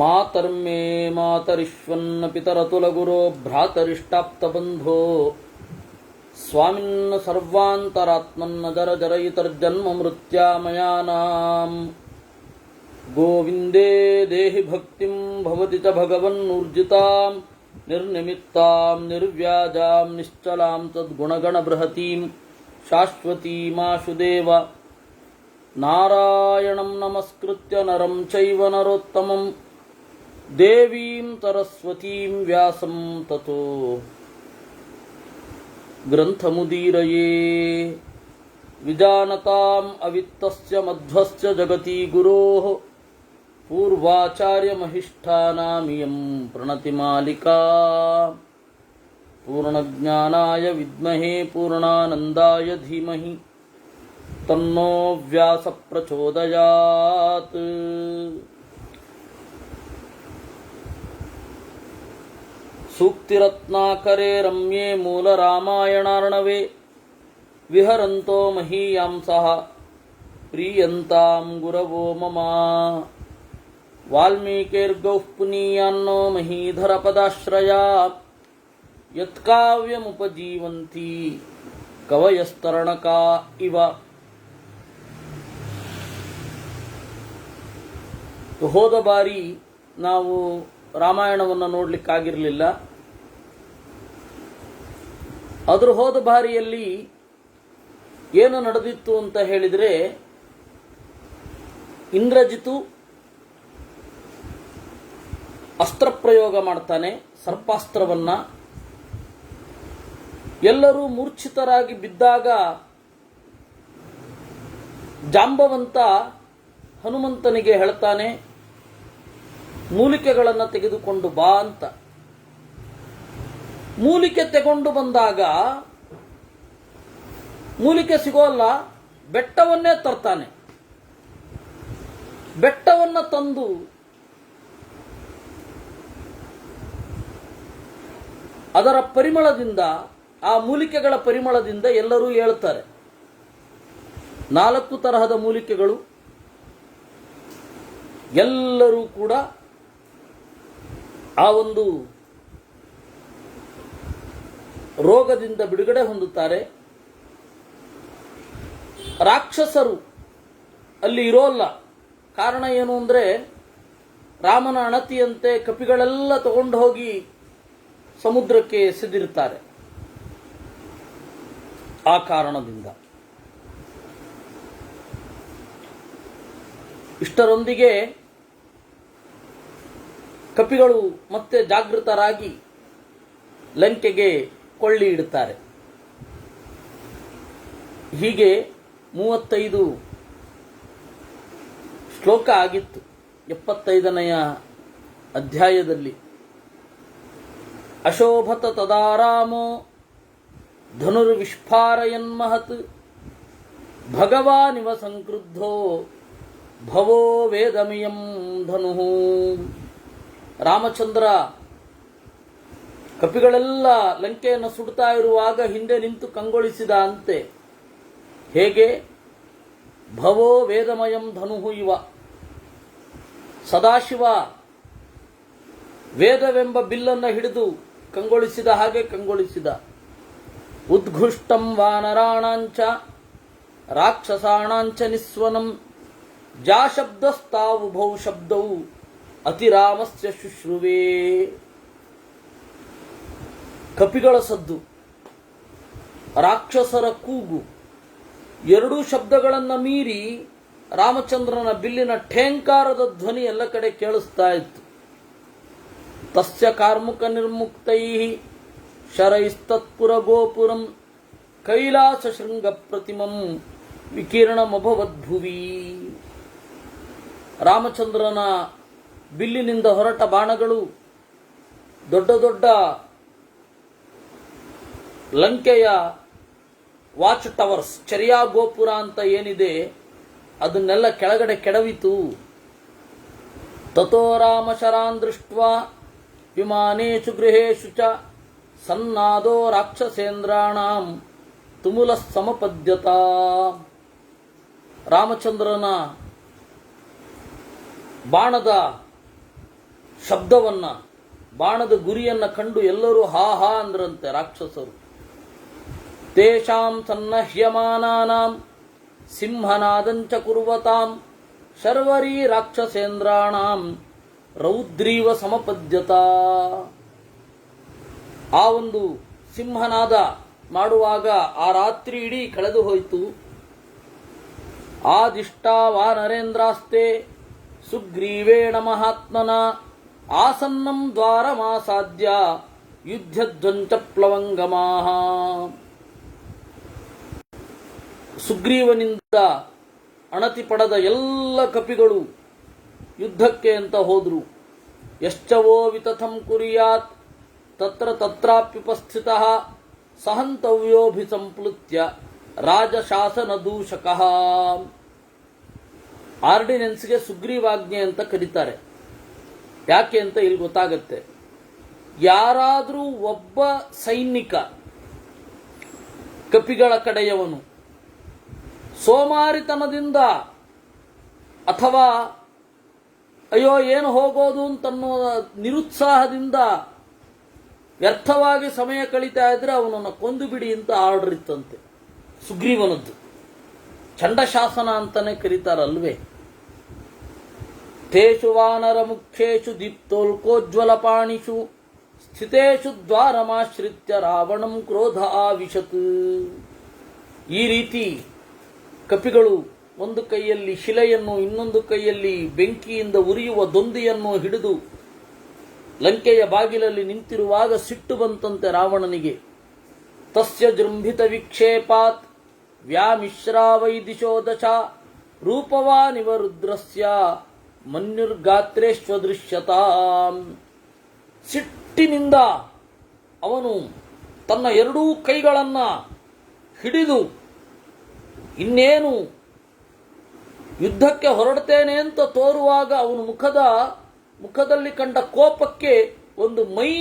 ಮಾತರ್ಮೇ ಮಾತರಿಶ್ವನ್ನ ಪಿತರತುಲಗುರೋ ಭ್ರಾತರಿಷ್ಟಾಪ್ತಬಂಧೋ ಸ್ವಾಮಿನ್ನ ಸರ್ವಾಂತರಾತ್ಮನ್ನ ಜರ ಜರಯಿತರ್ಜನ್ಮ ಮೃತ್ಯಾಮಯಾನಾಂ ಗೋವಿಂದೇ ದೇಹಿ ಭಕ್ತಿಂ ಭವತಿ ಚ ಭಗವನ್ನೂರ್ಜಿತಾಂ ನಿರ್ನಿಮಿತ್ತಾಂ ನಿರ್ವ್ಯಾಜಾಂ ನಿಶ್ಚಲಾಂ ತದ್ಗುಣಗಣ ಬೃಹತೀಂ ಶಾಶ್ವತೀಮಾಶುದೇವ ನಾರಾಯಣಂ ನಮಸ್ಕೃತ್ಯ ನರಂ ಚೈವ ನರೋತ್ತಮಂ ದೇವೀಂ ಸರಸ್ವತೀಂ ವ್ಯಾಸಂ ತತೋ ಗ್ರಂಥಮುದೀರಯೇ ವಿಜಾನತಾಂ ಅವಿತ್ತಸ್ಯ ಮಧ್ವಸ್ಯ ಜಗತಿ ಗುರೋಃ ಪೂರ್ವಾಚಾರ್ಯಮಹಿಷ್ಠಾನಾಮಿಯಂ ಪ್ರಣತಿಮಾಲಿಕಾ ಪೂರ್ಣಜ್ಞಾನಾಯ ವಿದ್ಮಹೇ ಪೂರ್ಣಾನಂದಾಯ ಧೀಮಹಿ ತನ್ನೋ ವ್ಯಾಸ ಪ್ರಚೋದಯಾತ್. ಸೂಕ್ತಿರತ್ನಾಕರೇ ರಮ್ಯೇ ಮೂಲ ರಾಮಾಯಣಾರ್ಣವೇ ವಿಹರಂತೋ ಮಹೀಯಾಂಸಃ ಪ್ರೀಯಂತಾಂ ಗುರವೋ ಮಮ. ವಾಲ್ಮೀಕೇರ್ಗೌಃ ಪುನೀಯಾನ್ನೋ ಮಹೀಧರ ಪದಾಶ್ರಯಾತ್ ಯತ್ಕಾವ್ಯಮುಪಜೀವಂತಿ ಕವಯಸ್ತರಣಕಾ ಇವ. ಹೋದ ಬಾರಿ ನಾವು ರಾಮಾಯಣವನ್ನು ನೋಡಲಿಕ್ಕಾಗಿರಲಿಲ್ಲ. ಅದ್ರ ಹೋದ ಬಾರಿಯಲ್ಲಿ ಏನು ನಡೆದಿತ್ತು ಅಂತ ಹೇಳಿದರೆ, ಇಂದ್ರಜಿತು ಅಸ್ತ್ರ ಪ್ರಯೋಗ ಮಾಡ್ತಾನೆ, ಸರ್ಪಾಸ್ತ್ರವನ್ನ. ಎಲ್ಲರೂ ಮೂರ್ಛಿತರಾಗಿ ಬಿದ್ದಾಗ ಜಾಂಬವಂತ ಹನುಮಂತನಿಗೆ ಹೇಳ್ತಾನೆ, ಮೂಲಿಕೆಗಳನ್ನು ತೆಗೆದುಕೊಂಡು ಬಾ ಅಂತ. ಮೂಲಿಕೆ ತೆಗೊಂಡು ಬಂದಾಗ ಮೂಲಿಕೆ ಸಿಗೋಲ್ಲ, ಬೆಟ್ಟವನ್ನೇ ತರ್ತಾನೆ. ಬೆಟ್ಟವನ್ನು ತಂದು ಅದರ ಪರಿಮಳದಿಂದ, ಆ ಮೂಲಿಕೆಗಳ ಪರಿಮಳದಿಂದ ಎಲ್ಲರೂ ಹೇಳ್ತಾರೆ. 4 ತರಹದ ಮೂಲಿಕೆಗಳು. ಎಲ್ಲರೂ ಕೂಡ ಆ ಒಂದು ರೋಗದಿಂದ ಬಿಡುಗಡೆ ಹೊಂದುತ್ತಾರೆ. ರಾಕ್ಷಸರು ಅಲ್ಲಿ ಇರೋಲ್ಲ. ಕಾರಣ ಏನು ಅಂದರೆ, ರಾಮನ ಅಣತಿಯಂತೆ ಕಪಿಗಳೆಲ್ಲ ತಗೊಂಡು ಹೋಗಿ ಸಮುದ್ರಕ್ಕೆ ಎಸೆದಿರುತ್ತಾರೆ. ಆ ಕಾರಣದಿಂದ ಇಷ್ಟರೊಂದಿಗೆ ಕಪಿಗಳು ಮತ್ತೆ ಜಾಗೃತರಾಗಿ ಲಂಕೆಗೆ ಕೊಳ್ಳಿ ಇಡುತ್ತಾರೆ. ಹೀಗೆ 35 ಶ್ಲೋಕ ಆಗಿತ್ತು 75ನೆಯ ಅಧ್ಯಾಯದಲ್ಲಿ. ಅಶೋಭತ ತದಾರಾಮೋ ಧನುರ್ವಿಸ್ಫಾರಯನ್ಮಹತ್ ಭಗವಾನಿವ ಸಂಕ್ರುದ್ಧೋ ಭವೋ ವೇದಮಿಯಂ ಧನುಃ. ರಾಮಚಂದ್ರ ಕಪಿಗಳೆಲ್ಲ ಲಂಕೆಯನ್ನು ಸುಡ್ತಾ ಇರುವಾಗ ಹಿಂದೆ ನಿಂತು ಕಂಗೊಳಿಸಿದ ಅಂತೆ. ಹೇಗೆ? ಭವೋ ವೇದಮಯಂ ಧನುಃ ಇವ. ಸದಾಶಿವ ವೇದವೆಂಬ ಬಿಲ್ಲನ್ನು ಹಿಡಿದು ಕಂಗೊಳಿಸಿದ ಹಾಗೆ ಕಂಗೊಳಿಸಿದ. ಉದ್ಘುಷ್ಟಂ ವಾನರಾಣಾಂಚ ರಾಕ್ಷಸಾಣಾಂಚ ನಿಸ್ವನಂ ಜಾ ಶಬ್ದಸ್ತಾವುಭೌ ಶಬ್ದವು ಅತಿರಾಮಸ್ಯ ಶುಶ್ರುವೇ. ಕಪಿಗಳ ಸದ್ದು, ರಾಕ್ಷಸರ ಕೂಗು, ಎರಡೂ ಶಬ್ದಗಳನ್ನು ಮೀರಿ ರಾಮಚಂದ್ರನ ಬಿಲ್ಲಿನ ಠೇಂಕಾರದ ಧ್ವನಿ ಎಲ್ಲ ಕಡೆ ಕೇಳಿಸ್ತಾ ಇತ್ತು. ತಸ್ಯ ಕಾರ್ಮುಕ ನಿರ್ಮುಕ್ತೈ ಶರೈಸ್ತತ್ಪುರ ಗೋಪುರಂ ಕೈಲಾಸ ಶೃಂಗ ಪ್ರತಿಮಂ ವಿಕೀರ್ಣಮಭವದ್ಭುವಿ. ರಾಮಚಂದ್ರನ ಬಿಲ್ಲಿನಿಂದ ಹೊರಟ ಬಾಣಗಳು ದೊಡ್ಡ ದೊಡ್ಡ ಲಂಕೆಯ ವಾಚ್ ಟವರ್ಸ್, ಚರ್ಯಾ ಗೋಪುರ ಅಂತ ಏನಿದೆ ಅದನ್ನೆಲ್ಲ ಕೆಳಗಡೆ ಕೆಡವಿತು. ತಥೋ ರಾಮ ಶರಾನ್ ದೃಷ್ಟ್ವಾ ವಿಮಾನೇಷು ಗೃಹೇಷು ಚ ಸನ್ನಾದೋ ರಾಕ್ಷಸೇಂದ್ರಾಣಾಂ ತುಮುಲ ಸಮಪದ್ಯತ. ರಾಮಚಂದ್ರನ ಬಾಣದ ಶಬ್ದವನ್ನ, ಬಾಣದ ಗುರಿಯನ್ನ ಕಂಡು ಎಲ್ಲರೂ ಹಾ ಹಾ ಅಂದ್ರಂತೆ ರಾಕ್ಷಸರು. ತೇಷಾಂ ಸನ್ನಹ್ಯಮಾನಾನಾಂ ಸಿಂಹನಾದಂಚ ಕುರ್ವತಾಂ ಶರ್ವರೀ ರಾಕ್ಷಸೇಂದ್ರಾಣಾಂ ರೌದ್ರೀವ ಸಮಪದ್ಯತ. ಆ ಒಂದು ಸಿಂಹನಾದ ಮಾಡುವಾಗ ಆ ರಾತ್ರಿ ಇಡೀ ಕಳೆದು ಹೋಯಿತು. ಆದಿಷ್ಟಾ ವಾನರೇಂದ್ರಾಸ್ತೆ ಸುಗ್ರೀವೇಣ ಮಹಾತ್ಮನ ಆಸನ್ನಂ ದ್ವಾರಮಾಸಾದ್ಯ ಯುದ್ಧಧ್ವಂಚ ಪ್ಲವಂಗಮಾಹ. ಸುಗ್ರೀವನಿಂದ ಅಣತಿ ಪಡೆದ ಎಲ್ಲ ಕಪಿಗಳು ಯುದ್ಧಕ್ಕೆ ಅಂತ ಹೋದ್ರು. ಯಶ್ಚವೋ ವಿತಥಂ ಕುರ್ಯಾತ್ ತತ್ರ ತತ್ರಾಪ್ಯುಪಸ್ಥಿತಃ ಸಹಂತವ್ಯೋಭಿಸಂಪ್ಲುತ್ಯ ರಾಜಶಾಸನ ದೂಷಕಃ. ಆರ್ಡಿನೆನ್ಸ್ಗೆ ಸುಗ್ರೀವಾಜ್ಞೆ ಅಂತ ಕರೀತಾರೆ. ಯಾಕೆ ಅಂತ ಇಲ್ಲಿ ಗೊತ್ತಾಗತ್ತೆ. ಯಾರಾದರೂ ಒಬ್ಬ ಸೈನಿಕ ಕಪಿಗಳ ಕಡೆಯವನು ಸೋಮಾರಿತನದಿಂದ ಅಥವಾ ಅಯ್ಯೋ ಏನು ಹೋಗೋದು ಅಂತನ್ನೋ ನಿರುತ್ಸಾಹದಿಂದ ವ್ಯರ್ಥವಾಗಿ ಸಮಯ ಕಳೀತಾ ಇದ್ರೆ ಅವನನ್ನು ಕೊಂದು ಬಿಡಿ ಅಂತ ಆರ್ಡರ್ ಇತ್ತಂತೆ ಸುಗ್ರೀವನದ್ದು. ಚಂಡಶಾಸನ ಅಂತಾನೆ ಕರೀತಾರಲ್ವೇ. ತೇಷು ವಾನರ ಮುಖ್ಯೇಶು ದೀಪ್ತೋಲ್ಕೋಜ್ವಲ ಪಾಣಿಷು ಸ್ಥಿತೇಶು ದ್ವಾರಮಾಶ್ರಿತ್ಯ ರಾವಣಂ ಕ್ರೋಧ ಆವಿಶತ್. ಈ ರೀತಿ ಕಪಿಗಳು ಒಂದು ಕೈಯಲ್ಲಿ ಶಿಲೆಯನ್ನು, ಇನ್ನೊಂದು ಕೈಯಲ್ಲಿ ಬೆಂಕಿಯಿಂದ ಉರಿಯುವ ದೊಂದಿಯನ್ನು ಹಿಡಿದು ಲಂಕೆಯ ಬಾಗಿಲಲ್ಲಿ ನಿಂತಿರುವಾಗ ಸಿಟ್ಟು ಬಂತಂತೆ ರಾವಣನಿಗೆ. ತಸ್ಯ ಜೃಂಭಿತ ವಿಕ್ಷೇಪಾತ್ ವ್ಯಾಮಿಶ್ರಾವೈ ದಿಶೋ ದಶ ರೂಪವಾನಿವ ರುದ್ರಸ್ಯ ಮನ್ಯುರ್ಗಾತ್ರೇಶ್ವದೃಶ್ಯತಾಂ. ಸಿಟ್ಟಿನಿಂದ ಅವನು ತನ್ನ ಎರಡೂ ಕೈಗಳನ್ನ ಹಿಡಿದು ಇನ್ನೇನು ಯುದ್ಧಕ್ಕೆ ಹೊರಡ್ತೇನೆ ಅಂತ ತೋರುವಾಗ ಅವನು ಮುಖದಲ್ಲಿ ಕಂಡ ಕೋಪಕ್ಕೆ ಒಂದು ಮೈ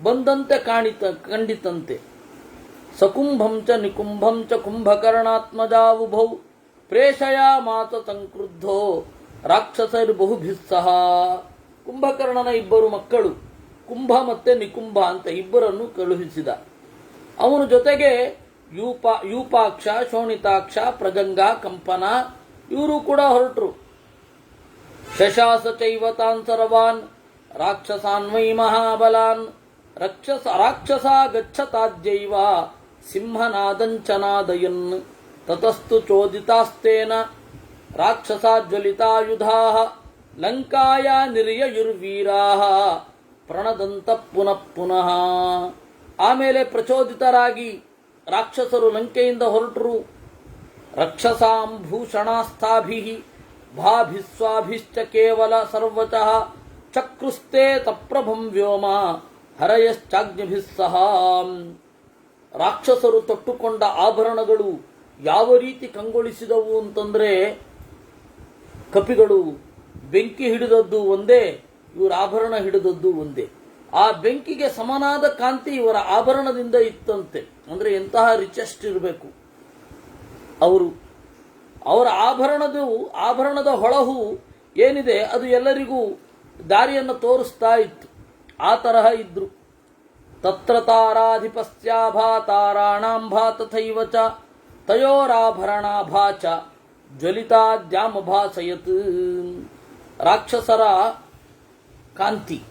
ಬಂದಂತೆ ಕಂಡಿತಂತೆ. ಸಕುಂಭಂ ಚ ನಿಕುಂಭಂ ಚ ಕುಂಭಕರ್ಣಾತ್ಮಜಾವುಭೌ ಪ್ರೇಷಯಾ ಮಾತ ಸಂಕ್ರುದ್ಧೋ ರಾಕ್ಷಸೈರ್ಬಹುಭಿಸ್ಸಹ. ಕುಂಭಕರ್ಣನ ಇಬ್ಬರು ಮಕ್ಕಳು ಕುಂಭ ಮತ್ತೆ ನಿಕುಂಭ ಅಂತ ಇಬ್ಬರನ್ನು ಕಳುಹಿಸಿದ. ಅವನ ಜೊತೆಗೆ ಯೂಪಾಕ್ಷ, ಶೋಣಿತಾಕ್ಷ, ಪ್ರಜಂಗ, ಕಂಪನ ಇವರು ಕೂಡ ಹೊರಟರು. ಶಶಾಸ ಚೈವ ತಾನ್ ಸರ್ವಾನ್ ರಾಕ್ಷಸಾನ್ ವೈ ಮಹಾಬಲಾನ್ ರಾಕ್ಷಸ ಗಚ್ಚತಾದ್ಯೈವ ಸಿಂಹನಾದಂಚನಾದಯನ್ ತತಸ್ತು ಚೋದಿತಾಸ್ತೇನ ರಾಕ್ಷಸಾಜ್ವಲಿತಾಯುಧಾಃ ಲಂಕಾಯ ನಿರ್ಯಯುರ್ವೀರಾಃ ಪ್ರಣದಂತ ಪುನಃ ಪುನಃ. ಆಮೇಲೆ ಪ್ರಚೋದಿತರಾಗಿ ರಾಕ್ಷಸರು ಲಂಕೆಯಿಂದ ಹೊರಟರು. ರಕ್ಷಸಾಂ ಭೂಷಣಾಸ್ಥಾಭಿಃ ಭಾಭಿಸ್ವಾಭಿಶ್ಚ ಕೇವಲ ಸರ್ವತಃ ಚಕ್ರುಸ್ತೆ ತಪ್ರಭಂ ವ್ಯೋಮ ಹರಯಶ್ಚಾಗ್ನಿಭಿಃ ಸಹ. ರಾಕ್ಷಸರು ತೊಟ್ಟುಕೊಂಡ ಆಭರಣಗಳು ಯಾವ ರೀತಿ ಕಂಗೊಳಿಸಿದವು ಅಂತಂದ್ರೆ, ಕಪಿಗಳು ಬೆಂಕಿ ಹಿಡಿದದ್ದು ಒಂದೇ, ಇವರ ಆಭರಣ ಹಿಡಿದದ್ದು ಒಂದೇ. ಆ ಬೆಂಕಿಗೆ ಸಮನಾದ ಕಾಂತಿ ಇವರ ಆಭರಣದಿಂದ ಇತ್ತಂತೆ. ಅಂದ್ರೆ ಎಂತಹ ರಿಚೆಸ್ಟ್ ಇರಬೇಕು ಅವರು. ಅವರ ಆಭರಣದ ಹೊಳಹು ಏನಿದೆ ಅದು ಎಲ್ಲರಿಗೂ ದಾರಿಯನ್ನು ತೋರಿಸ್ತಾ ಇತ್ತು. ಆ ತರಹ ಇದ್ರು. ತತ್ರ ತಾರಾಧಿಪಸ್ಯಾಭಾ ತಾರಾಣಾಂಭಾ ತಥೈವ ಚ ತಯೋರಾಭರಣಾಭಾ ಚ ಜ್ವಲಿತಾದ್ಯಾಮಭಾಸಯತ್. ರಾಕ್ಷಸರ ಕಾಂತಿ,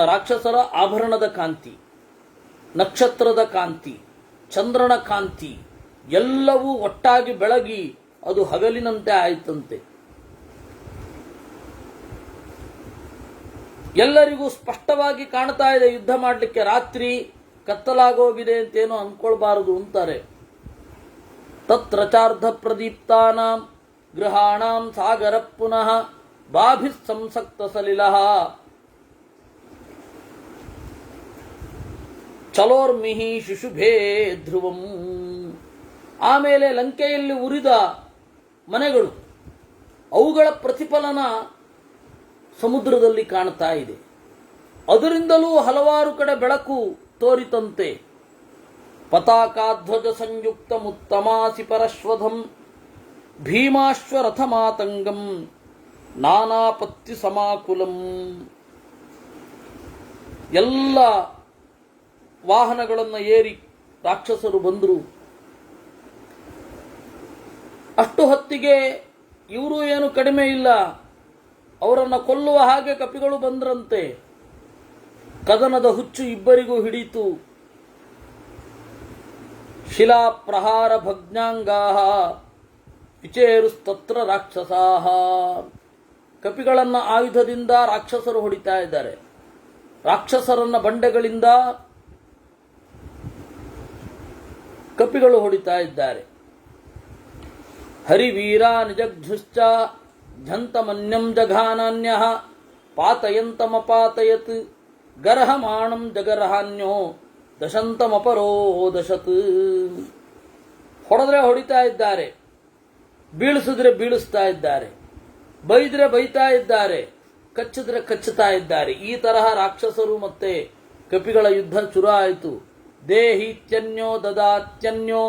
ರಾಕ್ಷಸರ ಆಭರಣದ ಕಾಂತಿ, ನಕ್ಷತ್ರದ ಕಾಂತಿ, ಚಂದ್ರನ ಕಾಂತಿ ಎಲ್ಲವೂ ಒಟ್ಟಾಗಿ ಬೆಳಗಿ ಅದು ಹಗಲಿನಂತೆ ಆಯಿತಂತೆ. ಎಲ್ಲರಿಗೂ ಸ್ಪಷ್ಟವಾಗಿ ಕಾಣ್ತಾ ಇದೆ ಯುದ್ಧ ಮಾಡಲಿಕ್ಕೆ. ರಾತ್ರಿ ಕತ್ತಲಾಗೋಗಿದೆ ಅಂತೇನೋ ಅನ್ಕೊಳ್ಬಾರದು ಅಂತಾರೆ. ತತ್ರ ಚಾರ್ಧ ಪ್ರದೀಪ್ತಾನಾಂ ಗೃಹಾಣಾಂ ಸಾಗರ ಪುನಃ ಬಾಭಿಸ್ ಸಂಸಕ್ತ ಸಲಿಲಃ ಚಲೋರ್ಮಿಹಿ ಶುಶುಭೇ ಧ್ರುವಂ. ಆಮೇಲೆ ಲಂಕೆಯಲ್ಲಿ ಉರಿದ ಮನೆಗಳು, ಅವುಗಳ ಪ್ರತಿಫಲನ ಸಮುದ್ರದಲ್ಲಿ ಕಾಣ್ತಾ ಇದೆ. ಅದರಿಂದಲೂ ಹಲವಾರು ಕಡೆ ಬೆಳಕು ತೋರಿತಂತೆ. ಪತಾಕಾಧ್ವಜ ಸಂಯುಕ್ತ ಮುತ್ತಮಾಸಿ ಪರಶ್ವಧಂ ಭೀಮಾಶ್ವರಥ ಮಾತಂಗಂ ನಾನಾಪತ್ತಿ ಸಮಾಕುಲಂ, ಎಲ್ಲ ವಾಹನಗಳನ್ನು ಏರಿ ರಾಕ್ಷಸರು ಬಂದರು. ಅಷ್ಟು ಹೊತ್ತಿಗೆ ಇವರು ಏನು ಕಡಿಮೆ ಇಲ್ಲ, ಅವರನ್ನು ಕೊಲ್ಲುವ ಹಾಗೆ ಕಪಿಗಳು ಬಂದ್ರಂತೆ. ಕದನದ ಹುಚ್ಚು ಇಬ್ಬರಿಗೂ ಹಿಡಿತು. ಶಿಲಾ ಪ್ರಹಾರ ಭಗ್ನಾಂಗಾಹ ವಿಚೇರುಸ್ತತ್ರ ರಾಕ್ಷಸಾಹ. ಕಪಿಗಳನ್ನು ಆಯುಧದಿಂದ ರಾಕ್ಷಸರು ಹೊಡಿತಾ ಇದ್ದಾರೆ. ರಾಕ್ಷಸರನ್ನ ಬಂಡೆಗಳಿಂದ ಕಪಿಗಳು ಹೊಡಿತಾ ಇದ್ದಾರೆ. ಹರಿವೀರ ನಿಜಘ್ನುಶ್ಚ ಝಂತಮನ್ಯಂ ಜಘಾನಾನ್ಯ ಪಾತಯಂತಮಪಾತಯತ್ ಗರ್ಹಮಾಣಂ ಜಗರ್ಹಾನ್ಯೋ ದಶಂತಮಪರೋದಶತ್. ಹೊಡೆದ್ರೆ ಹೊಡಿತಾ ಇದ್ದಾರೆ, ಬೀಳಿಸಿದ್ರೆ ಬೀಳಿಸ್ತಾ ಇದ್ದಾರೆ, ಬೈದ್ರೆ ಬೈತಾ ಇದ್ದಾರೆ, ಕಚ್ಚಿದ್ರೆ ಕಚ್ಚುತ್ತಾ ಇದ್ದಾರೆ. ಈ ತರಹ ರಾಕ್ಷಸರು ಮತ್ತೆ ಕಪಿಗಳ ಯುದ್ಧ ಶುರು ಆಯಿತು. ದೇಹೀತ್ಯನ್ಯೋ ದದಾತ್ಯನ್ಯೋ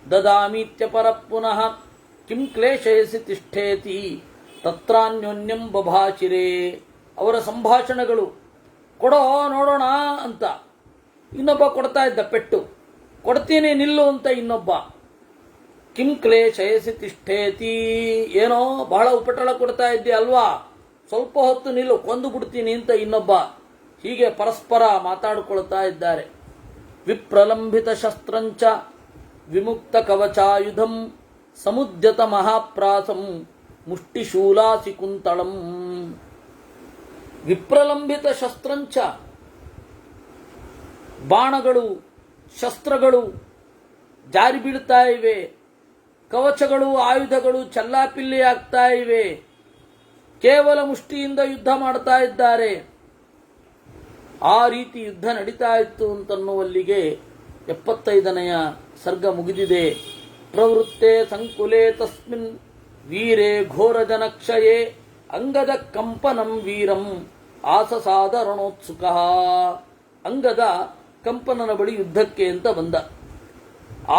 ದದಾಮೀತ್ಯ ಪರ ಪುನಃ ಕಿಂ ಕ್ಲೇಶಯಸಿ ತಿಷ್ಠೇತಿ ತತ್ರಾನ್ಯೋನ್ಯಂ ಬಭಾಚಿರೇ. ಅವರ ಸಂಭಾಷಣೆಗಳು, ಕೊಡೋ ನೋಡೋಣ ಅಂತ ಇನ್ನೊಬ್ಬ ಕೊಡ್ತಾ ಇದ್ದ ಪೆಟ್ಟು, ಕೊಡ್ತೀನಿ ನಿಲ್ಲು ಅಂತ ಇನ್ನೊಬ್ಬ. ಕಿಂ ಕ್ಲೇಶಯಸಿ ತಿಷ್ಠೇತಿ, ಏನೋ ಬಹಳ ಉಪಟಳ ಕೊಡ್ತಾ ಇದ್ದೆ ಅಲ್ವಾ, ಸ್ವಲ್ಪ ಹೊತ್ತು ನಿಲ್ಲು, ಕೊಂದು ಬಿಡ್ತೀನಿ ಅಂತ ಇನ್ನೊಬ್ಬ. ಹೀಗೆ ಪರಸ್ಪರ ಮಾತಾಡಿಕೊಳ್ತಾ ಇದ್ದಾರೆ. ವಿಪ್ರಲಂಬಿತ ಶಸ್ತ್ರಂಚ ವಿಮುಕ್ತ ಕವಚಾಯುಧಂ ಸಮುದ್ಯತ ಮಹಾಪ್ರಾಸಂ ಮುಷ್ಟಿಶೂಲಾಸಿ ಕುಂತಳಂ. ವಿಪ್ರಲಂಬಿತ ಶಸ್ತ್ರಂಚ, ಬಾಣಗಳು ಶಸ್ತ್ರಗಳು ಜಾರಿ ಬೀಳ್ತಾ ಇವೆ, ಕವಚಗಳು ಆಯುಧಗಳು ಚಲ್ಲಾಪಿಲ್ಲಿ ಆಗ್ತಾ ಇವೆ. ಕೇವಲ ಮುಷ್ಟಿಯಿಂದ ಯುದ್ಧ ಮಾಡ್ತಾ ಇದ್ದಾರೆ. ಆ ರೀತಿ ಯುದ್ಧ ನಡೀತಾ ಇತ್ತು ಅಂತನ್ನುವಲ್ಲಿಗೆ 75ನೆಯ ಸರ್ಗ ಮುಗಿದಿದೆ. ಪ್ರವೃತ್ತೆ ಸಂಕುಲೆ ತಸ್ಮಿನ್ ವೀರೇ ಘೋರಜನಕ್ಷಯೇ ಅಂಗದ ಕಂಪನಂ ವೀರಂ ಆಸಸಾದ ರಣೋತ್ಸುಕ. ಅಂಗದ ಕಂಪನನ ಬಳಿ ಯುದ್ಧಕ್ಕೆ ಅಂತ ಬಂದ.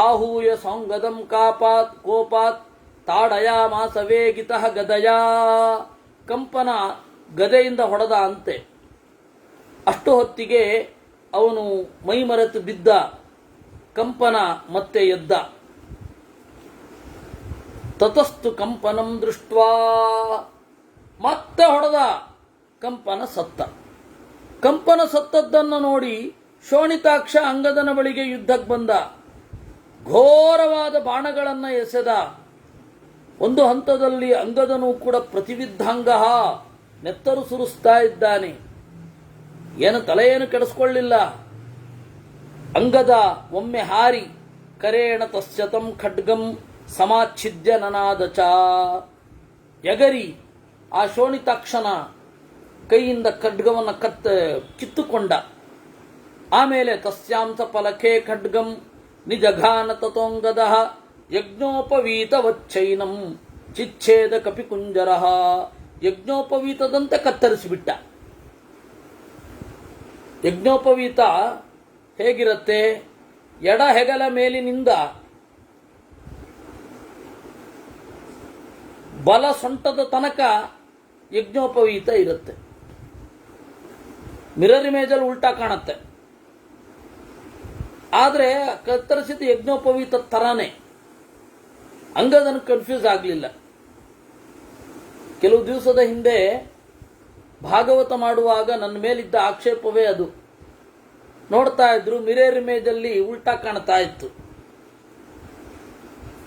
ಆಹೂಯ ಸಂಗದಂ ಕಾಪಾತ್ ಕೋಪಾತ್ ತಾಡಯಾಮಾಸ ವೇಗಿತಃ ಗದಯಾ. ಕಂಪನ ಗದೆಯಿಂದ ಹೊಡೆದ ಅಂತೆ. ಅಷ್ಟು ಹೊತ್ತಿಗೆ ಅವನು ಮೈಮರೆತು ಬಿದ್ದ. ಕಂಪನ ಮತ್ತೆ ಎದ್ದ. ತತಸ್ತು ಕಂಪನಂ ದೃಷ್ಟ್ವಾ, ಮತ್ತೆ ಹೊಡೆದ. ಕಂಪನ ಸತ್ತ. ಕಂಪನ ಸತ್ತದ್ದನ್ನು ನೋಡಿ ಶೋಣಿತಾಕ್ಷ ಅಂಗದನ ಬಳಿಗೆ ಯುದ್ಧಕ್ಕೆ ಬಂದ. ಘೋರವಾದ ಬಾಣಗಳನ್ನು ಎಸೆದ. ಒಂದು ಹಂತದಲ್ಲಿ ಅಂಗದನು ಕೂಡ ಪ್ರತಿವಿದ್ಧಾಂಗ ನೆತ್ತರು ಸುರಿಸ್ತಾ ಇದ್ದಾನೆ. ಏನು ತಲೆಯನ್ನು ಕೆಡಿಸ್ಕೊಳ್ಳಿಲ್ಲ. ಅಂಗದ ಒಮ್ಮೆ ಹಾರಿ ಕರೇಣ ತಸ್ಯತಂ ಖಡ್ಗಂ ಸಮಾಚ್ಛಿದ್ಯ ನನಾದಚ. ಎಗರಿ ಆ ಶೋಣಿತಾಕ್ಷನ ಕೈಯಿಂದ ಖಡ್ಗವನ್ನು ಕಿತ್ತುಕೊಂಡ. ಆಮೇಲೆ ತಸ್ಯಾಂಸ ಫಲಕೆ ಖಡ್ಗಂ ನಿಜಘಾನ ತತೋಂಗದ ಯಜ್ಞೋಪವೀತವಚ್ಚೈನಂ ಚಿಚ್ಛೇದ ಕಪಿಕುಂಜರ. ಯಜ್ಞೋಪವೀತದಂತೆ ಕತ್ತರಿಸಿಬಿಟ್ಟ. ಯಜ್ಞೋಪವೀತ ಹೇಗಿರುತ್ತೆ? ಎಡ ಹೆಗಲ ಮೇಲಿನಿಂದ ಬಲ ಸೊಂಟದ ತನಕ ಯಜ್ಞೋಪವೀತ ಇರುತ್ತೆ. ಮಿರರ್ ಇಮೇಜಲ್ಲಿ ಉಲ್ಟಾ ಕಾಣುತ್ತೆ, ಆದರೆ ಕತ್ತರಿಸಿದ ಯಜ್ಞೋಪವೀತ ತರಾನೇ. ಅಂಗದನ್ನು ಕನ್ಫ್ಯೂಸ್ ಆಗಲಿಲ್ಲ. ಕೆಲವು ದಿವಸದ ಹಿಂದೆ ಭಾಗವತ ಮಾಡುವಾಗ ನನ್ನ ಮೇಲಿದ್ದ ಆಕ್ಷೇಪವೇ ಅದು. ನೋಡ್ತಾ ಇದ್ರು, ಮಿರರ್ ಇಮೇಜಲ್ಲಿ ಉಲ್ಟಾ ಕಾಣ್ತಾ ಇತ್ತು.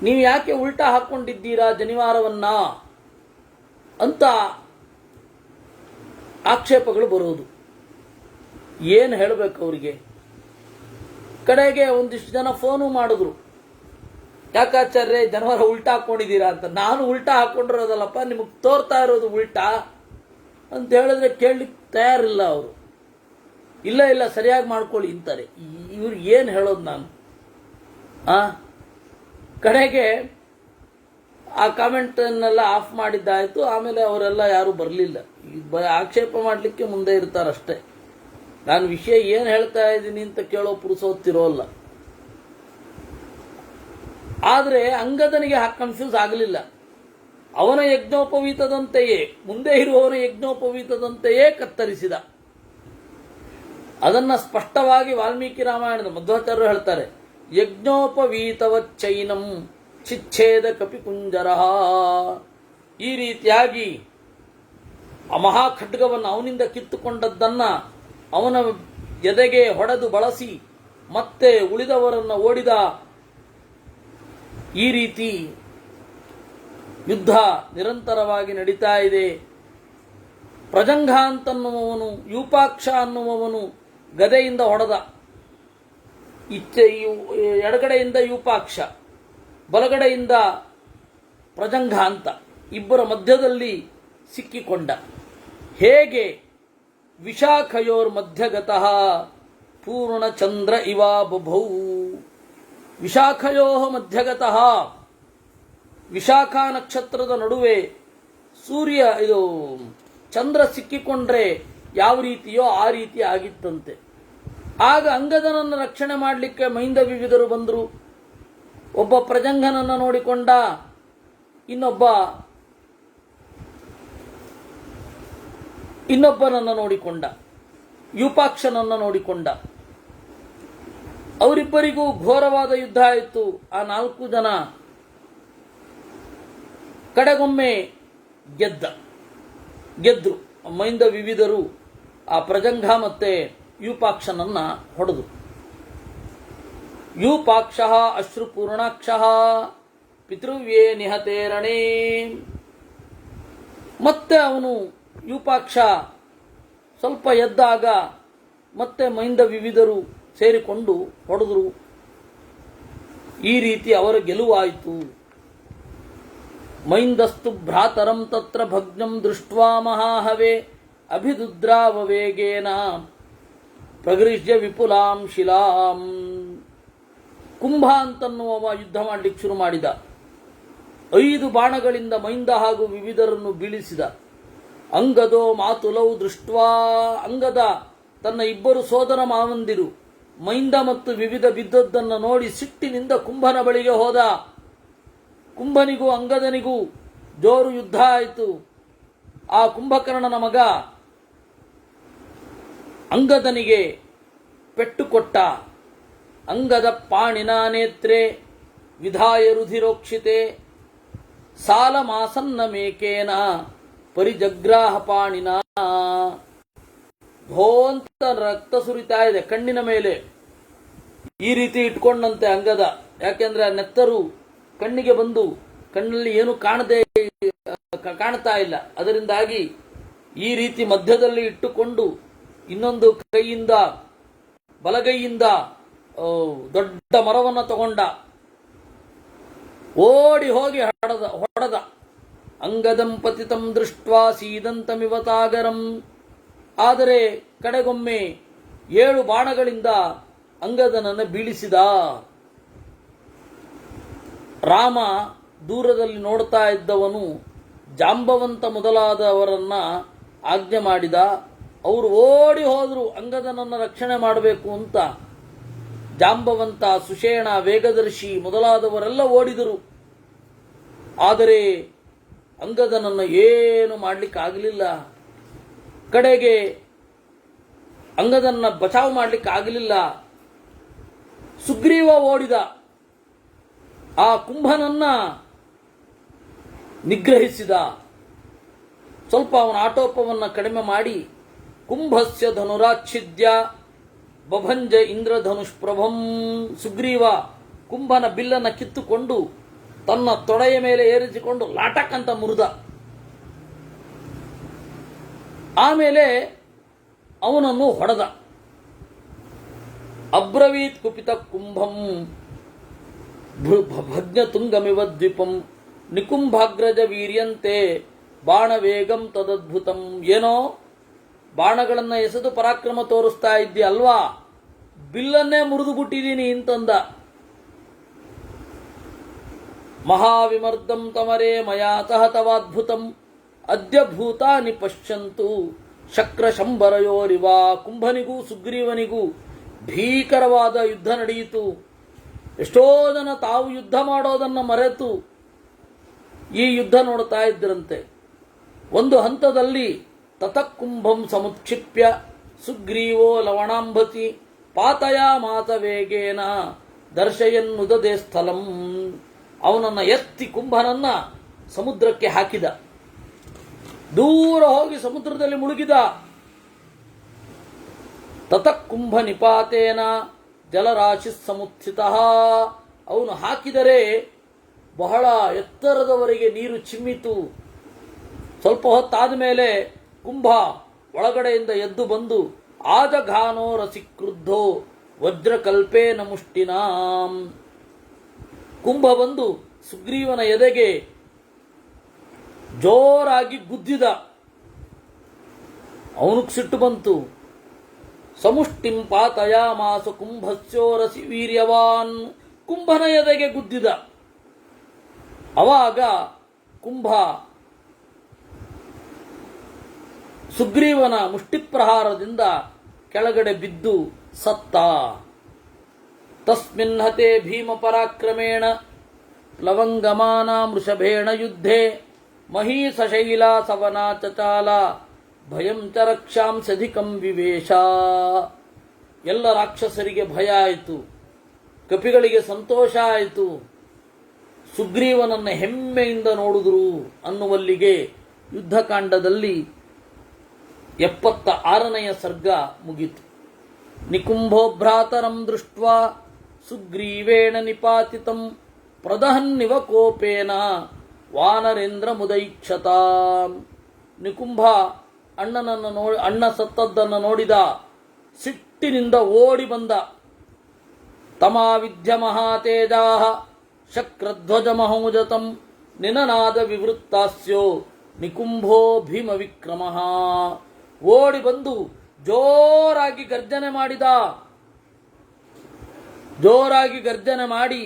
ನೀವು ಯಾಕೆ ಉಲ್ಟಾ ಹಾಕೊಂಡಿದ್ದೀರಾ ಜನಿವಾರವನ್ನ ಅಂತ ಆಕ್ಷೇಪಗಳು ಬರೋದು. ಏನು ಹೇಳಬೇಕು ಅವರಿಗೆ? ಕಡೆಗೆ ಒಂದಿಷ್ಟು ಜನ ಫೋನು ಮಾಡಿದ್ರು, ಯಾಕಾಚಾರ್ಯ ಜನಿವಾರ ಉಲ್ಟಾ ಹಾಕೊಂಡಿದ್ದೀರಾ ಅಂತ. ನಾನು ಉಲ್ಟಾ ಹಾಕೊಂಡಿರೋದಲ್ಲಪ್ಪ, ನಿಮಗೆ ತೋರ್ತಾ ಇರೋದು ಉಲ್ಟಾ ಅಂತ ಹೇಳಿದ್ರೆ ಕೇಳಲಿಕ್ಕೆ ತಯಾರಿಲ್ಲ ಅವರು. ಇಲ್ಲ ಇಲ್ಲ ಸರಿಯಾಗಿ ಮಾಡ್ಕೊಳ್ಳಿ ಅಂತಾರೆ. ಇವ್ರಿಗೆ ಏನು ಹೇಳೋದು ನಾನು? ಕಡೆಗೆ ಆ ಕಾಮೆಂಟನ್ನೆಲ್ಲ ಆಫ್ ಮಾಡಿದ್ದಾಯಿತು. ಆಮೇಲೆ ಅವರೆಲ್ಲ ಯಾರು ಬರಲಿಲ್ಲ. ಆಕ್ಷೇಪ ಮಾಡಲಿಕ್ಕೆ ಮುಂದೆ ಇರ್ತಾರಷ್ಟೇ. ನಾನು ವಿಷಯ ಏನು ಹೇಳ್ತಾ ಇದ್ದೀನಿ ಅಂತ ಕೇಳೋ ಪುರುಸೋತ್ತಿರೋಲ್ಲ. ಆದರೆ ಅಂಗದನಿಗೆ ಕನ್ಫ್ಯೂಸ್ ಆಗಲಿಲ್ಲ. ಅವನ ಯಜ್ಞೋಪವೀತದಂತೆಯೇ, ಮುಂದೆ ಇರುವವನ ಯಜ್ಞೋಪವೀತದಂತೆಯೇ ಕತ್ತರಿಸಿದ. ಅದನ್ನ ಸ್ಪಷ್ಟವಾಗಿ ವಾಲ್ಮೀಕಿ ರಾಮಾಯಣದ ಮಧ್ವಾಚಾರ್ಯರು ಹೇಳ್ತಾರೆ. ಯಜ್ಞೋಪವೀತವಚ್ಚೈನಂ ಚಿಚ್ಛೇದ ಕಪಿಕುಂಜರ. ಈ ರೀತಿಯಾಗಿ ಆ ಮಹಾಖಡ್ಗವನ್ನು ಅವನಿಂದ ಕಿತ್ತುಕೊಂಡದ್ದನ್ನ ಅವನ ಎದೆಗೆ ಹೊಡೆದು ಬಳಸಿ ಮತ್ತೆ ಉಳಿದವರನ್ನ ಓಡಿದ. ಈ ರೀತಿ ಯುದ್ಧ ನಿರಂತರವಾಗಿ ನಡೀತಾ ಇದೆ. ಪ್ರಜಂಘ ಅಂತನ್ನುವವನು, ಯೂಪಾಕ್ಷ ಅನ್ನುವವನು ಗದೆಯಿಂದ ಹೊಡೆದ. ಎಡಗಡೆಯಿಂದ ಯೂಪಾಕ್ಷ, ಬಲಗಡೆಯಿಂದ ಪ್ರಜಂಘ ಅಂತ ಇಬ್ಬರ ಮಧ್ಯದಲ್ಲಿ ಸಿಕ್ಕಿಕೊಂಡ. ಹೇಗೆ ವಿಶಾಖಯೋರ್ ಮಧ್ಯಗತಃ ಪೂರ್ಣಚಂದ್ರ ಇವಾ ಬಭೌ. ವಿಶಾಖಯೋ ಮಧ್ಯಗತಃ, ವಿಶಾಖ ನಕ್ಷತ್ರದ ನಡುವೆ ಚಂದ್ರ ಸಿಕ್ಕಿಕೊಂಡ್ರೆ ಯಾವ ರೀತಿಯೋ ಆ ರೀತಿ ಆಗಿತ್ತಂತೆ. ಆಗ ಅಂಗದನನ್ನು ರಕ್ಷಣೆ ಮಾಡಲಿಕ್ಕೆ ಮೈಂದ ವಿವಿಧರು ಬಂದರು. ಒಬ್ಬ ಪ್ರಜಂಘನನ್ನು ನೋಡಿಕೊಂಡ, ಇನ್ನೊಬ್ಬನನ್ನು ನೋಡಿಕೊಂಡ, ಯೂಪಾಕ್ಷನನ್ನು ನೋಡಿಕೊಂಡ. ಅವರಿಬ್ಬರಿಗೂ ಘೋರವಾದ ಯುದ್ಧ ಆಯಿತು. ಆ 4 ಜನ ಕಡೆಗೊಮ್ಮೆ ಗೆದ್ರು. ಮೈಂದ ವಿವಿಧರು ಆ ಪ್ರಜಂಘ ಮತ್ತೆ ಯೂಪಾಕ್ಷನನ್ನ ಹೊಡೆದು. ಯೂಪಾಕ್ಷ ಅಶ್ರುಪೂರ್ಣಾಕ್ಷ ಪಿತೃವ್ಯೇ ನಿಹತೇರಣೇ. ಮತ್ತೆ ಅವನು ಯೂಪಾಕ್ಷ ಸ್ವಲ್ಪ ಎದ್ದಾಗ ಮತ್ತೆ ಮೈಂದ ವಿವಿಧರು ಸೇರಿಕೊಂಡು ಹೊಡೆದರು. ಈ ರೀತಿ ಅವರ ಗೆಲುವಾಯಿತು. ಮೈಂದಸ್ತು ಭ್ರಾತರಂ ತತ್ರ ಭಗ್ನಂ ದೃಷ್ಟ್ವಾ ಮಹಾಹವೇ ಅಭಿದುದ್ರಾವವೇಗೇನ ಪ್ರಗೃಹ್ಯ ವಿಪುಲಾಂ ಶಿಲಾಂ. ಕುಂಭ ಅಂತನ್ನುವ ಯುದ್ಧ ಮಾಡಲಿಕ್ಕೆ ಶುರು ಮಾಡಿದ. 5 ಬಾಣಗಳಿಂದ ಮೈಂದ ಹಾಗೂ ವಿವಿಧರನ್ನು ಬೀಳಿಸಿದ. ಅಂಗದೋ ಮಾತುಲೌ ದೃಷ್ಟ್ವಾ. ಅಂಗದ ತನ್ನ 2 ಸೋದರ ಮಾವಂದಿರು ಮೈಂದ ಮತ್ತು ವಿವಿಧ ಬಿದ್ದದ್ದನ್ನು ನೋಡಿ ಸಿಟ್ಟಿನಿಂದ ಕುಂಭನ ಬಳಿಗೆ ಹೋದ. ಕುಂಭನಿಗೂ ಅಂಗದನಿಗೂ ಜೋರು ಯುದ್ಧ ಆಯಿತು. ಆ ಕುಂಭಕರ್ಣನ ಮಗ ಅಂಗದನಿಗೆ ಪೆಟ್ಟು ಕೊಟ್ಟ. ಅಂಗದ ಪಾಣಿನ ನೇತ್ರೆ ವಿಧಾಯ ರುಧಿರೋಕ್ಷಿತೆ ಸಾಲಮಾಸನ್ನ ಮೇಕೇನ ಪರಿಜಗ್ರಾಹ ಪಾಣಿನ. ಧೋಂತ ರಕ್ತ ಸುರಿತಾ ಇದೆ ಕಣ್ಣಿನ ಮೇಲೆ. ಈ ರೀತಿ ಇಟ್ಕೊಂಡಂತೆ ಅಂಗದ, ಯಾಕೆಂದ್ರೆ ಆ ನೆತ್ತರು ಕಣ್ಣಿಗೆ ಬಂದು ಕಣ್ಣಲ್ಲಿ ಏನು ಕಾಣ್ತಾ ಇಲ್ಲ. ಅದರಿಂದಾಗಿ ಈ ರೀತಿ ಮಧ್ಯದಲ್ಲಿ ಇಟ್ಟುಕೊಂಡು ಇನ್ನೊಂದು ಕೈಯಿಂದ, ಬಲಗೈಯಿಂದ ದೊಡ್ಡ ಮರವನ್ನು ತಗೊಂಡ. ಓಡಿ ಹೋಗಿ ಹೊಡೆದ. ಅಂಗದಂ ಪತಿತಂ ದೃಷ್ಟ್ವಾ ಸೀದಂತಮಿವತಾಗರಂ. ಆದರೆ ಕಡೆಗೊಮ್ಮೆ 7 ಬಾಣಗಳಿಂದ ಅಂಗದನನ್ನು ಬೀಳಿಸಿದ. ರಾಮ ದೂರದಲ್ಲಿ ನೋಡ್ತಾ ಇದ್ದವನು ಜಾಂಬವಂತ ಮೊದಲಾದವರನ್ನ ಆಜ್ಞೆ ಮಾಡಿದ. ಅವರು ಓಡಿ ಹೋದ್ರು ಅಂಗದನನ್ನು ರಕ್ಷಣೆ ಮಾಡಬೇಕು ಅಂತ. ಜಾಂಬವಂತ, ಸುಷೇಣ, ವೇಗದರ್ಶಿ ಮೊದಲಾದವರೆಲ್ಲ ಓಡಿದರು. ಆದರೆ ಅಂಗದನನ್ನು ಏನು ಮಾಡಲಿಕ್ಕಾಗಲಿಲ್ಲ. ಕಡೆಗೆ ಅಂಗದನ್ನ ಬಚಾವ್ ಮಾಡಲಿಕ್ಕಾಗಲಿಲ್ಲ. ಸುಗ್ರೀವ ಓಡಿದ. ಆ ಕುಂಭನನ್ನ ನಿಗ್ರಹಿಸಿದ. ಸ್ವಲ್ಪ ಅವನ ಆಟೋಪವನ್ನ ಕಡಿಮೆ ಮಾಡಿ ಕುಂಭಸ್ಯ ಧನುರಾಚ್ಛಿದ್ಯ ಬಭಂಜ ಇಂದ್ರಧನುಷ್ಪ್ರಭಂ. ಸುಗ್ರೀವ ಕುಂಭನ ಬಿಲ್ಲನ್ನು ಕಿತ್ತುಕೊಂಡು ತನ್ನ ತೊಡೆಯ ಮೇಲೆ ಏರಿಸಿಕೊಂಡು ಲಾಟಕ್ ಅಂತ ಮುರಿದ. ಆಮೇಲೆ ಅವನನ್ನು ಹೊಡೆದ. ಅಬ್ರವೀತ್ ಕುಪಿತ ಕುಂಭಂ ಭಗ್ನ ತುಂಗಮಿವ ದ್ವೀಪಂ ನಿಕುಂಭಾಗ್ರಜ ವೀರ್ಯಂತೆ ಬಾಣವೇಗಂ ತದದ್ಭುತಂ. ಏನೋ ಬಾಣಗಳನ್ನ ಎಸೆದು ಪರಾಕ್ರಮ ತೋರಿಸ್ತಾ ಇದ್ದೀಯಲ್ವಾ, ಬಿಲ್ಲನ್ನೇ ಮುರಿದು ಬಿಟ್ಟಿದ್ದೀನಿ ಅಂತಂದ. ಮಹಾವಿಮರ್ದಂ ತಮರೇ ಮಯಾತಃ ತವಾದ್ಭುತಂ ಅದ್ಯ ಭೂತಾನಿ ಪಶ್ಯಂತು ಶಕ್ರ ಶಂಬರಯೋರಿವ. ಕುಂಭನಿಗೂ ಸುಗ್ರೀವನಿಗೂ ಭೀಕರವಾದ ಯುದ್ಧ ನಡೆಯಿತು. ಎಷ್ಟೋ ಜನ ತಾವು ಯುದ್ಧ ಮಾಡೋದನ್ನು ಮರೆತು ಈ ಯುದ್ಧ ನೋಡ್ತಾ ಇದ್ದರಂತೆ. ಒಂದು ಹಂತದಲ್ಲಿ ತತಃಕುಂಭಂ ಸಮುತ್ಕ್ಷಿಪ್ಯ ಸುಗ್ರೀವೋ ಲವಣಾಂಬತಿ ಪಾತಯಾಮಾಸ ವೇಗೇನ ದರ್ಶಯನ್ನುದದೇ ಸ್ಥಳಂ. ಅವನನ್ನ ಎತ್ತಿ ಕುಂಭನನ್ನ ಸಮುದ್ರಕ್ಕೆ ಹಾಕಿದ. ದೂರ ಹೋಗಿ ಸಮುದ್ರದಲ್ಲಿ ಮುಳುಗಿದ. ತತಃಕುಂಭ ನಿಪಾತೇನ ಜಲರಾಶಿ ಸಮುತ್ಥಿತ. ಅವನು ಹಾಕಿದರೆ ಬಹಳ ಎತ್ತರದವರೆಗೆ ನೀರು ಚಿಮ್ಮಿತು. ಸ್ವಲ್ಪ ಹೊತ್ತಾದ ಮೇಲೆ ಕುಂಭ ಒಳಗಡೆಯಿಂದ ಎದ್ದು ಬಂದು ಆಜಘಾನೋ ರಸಿಕ್ರುದ್ಧೋ ವಜ್ರಕಲ್ಪೇನ ಮುಷ್ಟಿನಾಂ. ಕುಂಭ ಬಂದು ಸುಗ್ರೀವನ ಎದೆಗೆ ಜೋರಾಗಿ ಗುದ್ದಿದ. ಅವನಿಗೆ ಸಿಟ್ಟು ಬಂತು. ಸಮುಷ್ಟಿಂ ಪಾತಯಾಮಾಸ ಕುಂಭಸ್ಯೋರಸಿ ವೀರ್ಯವಾನ್. ಕುಂಭನ ಎದೆಗೆ ಗುದ್ದಿದ. ಅವಾಗ ಕುಂಭ ಸುಗ್ರೀವನ ಮುಷ್ಟಿಪ್ರಹಾರದಿಂದ ಕೆಳಗಡೆ ಬಿದ್ದು ಸತ್ತ. ತಸ್ಮಿನ್ ಹತೆ ಭೀಮ ಪರಾಕ್ರಮೇಣ ಪ್ಲವಂಗಮಾನ ವೃಷಭೇಣ ಯುದ್ಧೇ ಮಹೀಸಶೈಲಾ ಸವನಾ ಚಚಾಲ ಭಯಂ ಚ ರಕ್ಷಾಂಸಧಿಕಂ ವಿವೇಶ. ಎಲ್ಲ ರಾಕ್ಷಸರಿಗೆ ಭಯ ಆಯಿತು, ಕಪಿಗಳಿಗೆ ಸಂತೋಷ ಆಯಿತು. ಸುಗ್ರೀವನನ್ನು ಹೆಮ್ಮೆಯಿಂದ ನೋಡಿದ್ರು ಅನ್ನುವಲ್ಲಿಗೆ ಯುದ್ಧಕಾಂಡದಲ್ಲಿ 76ನೆಯ ಸರ್ಗ ಮುಗಿತು. ನಿಕುಂಭೋ ಭ್ರಾತರಂ ದೃಷ್ಟ್ವಾ ಸುಗ್ರೀವೇಣ ನಿಪಾತಿತಂ ಪ್ರದಹನ್ನಿವ ಕೋಪೇನ ವಾನರೇಂದ್ರ ಮುದೈಕ್ಷತ. ನಿಕುಂಭ ಅಣ್ಣ ಸತ್ತದ್ದನ್ನು ನೋಡಿದ. ಸಿಟ್ಟಿನಿಂದ ಓಡಿ ಬಂದ. ತಮಾವಿದ್ಯ ಮಹಾತೇಜಾ ಶಕ್ರಧ್ವಜ ಮಹೋಜತಂ ನಿನನಾದ ವಿವೃತ್ತಾಸ್ಯೋ ನಿಕುಂಭೋ ಭೀಮ ವಿಕ್ರಮ. ಓಡಿ ಬಂದು ಜೋರಾಗಿ ಗರ್ಜನೆ ಮಾಡಿದ. ಜೋರಾಗಿ ಗರ್ಜನೆ ಮಾಡಿ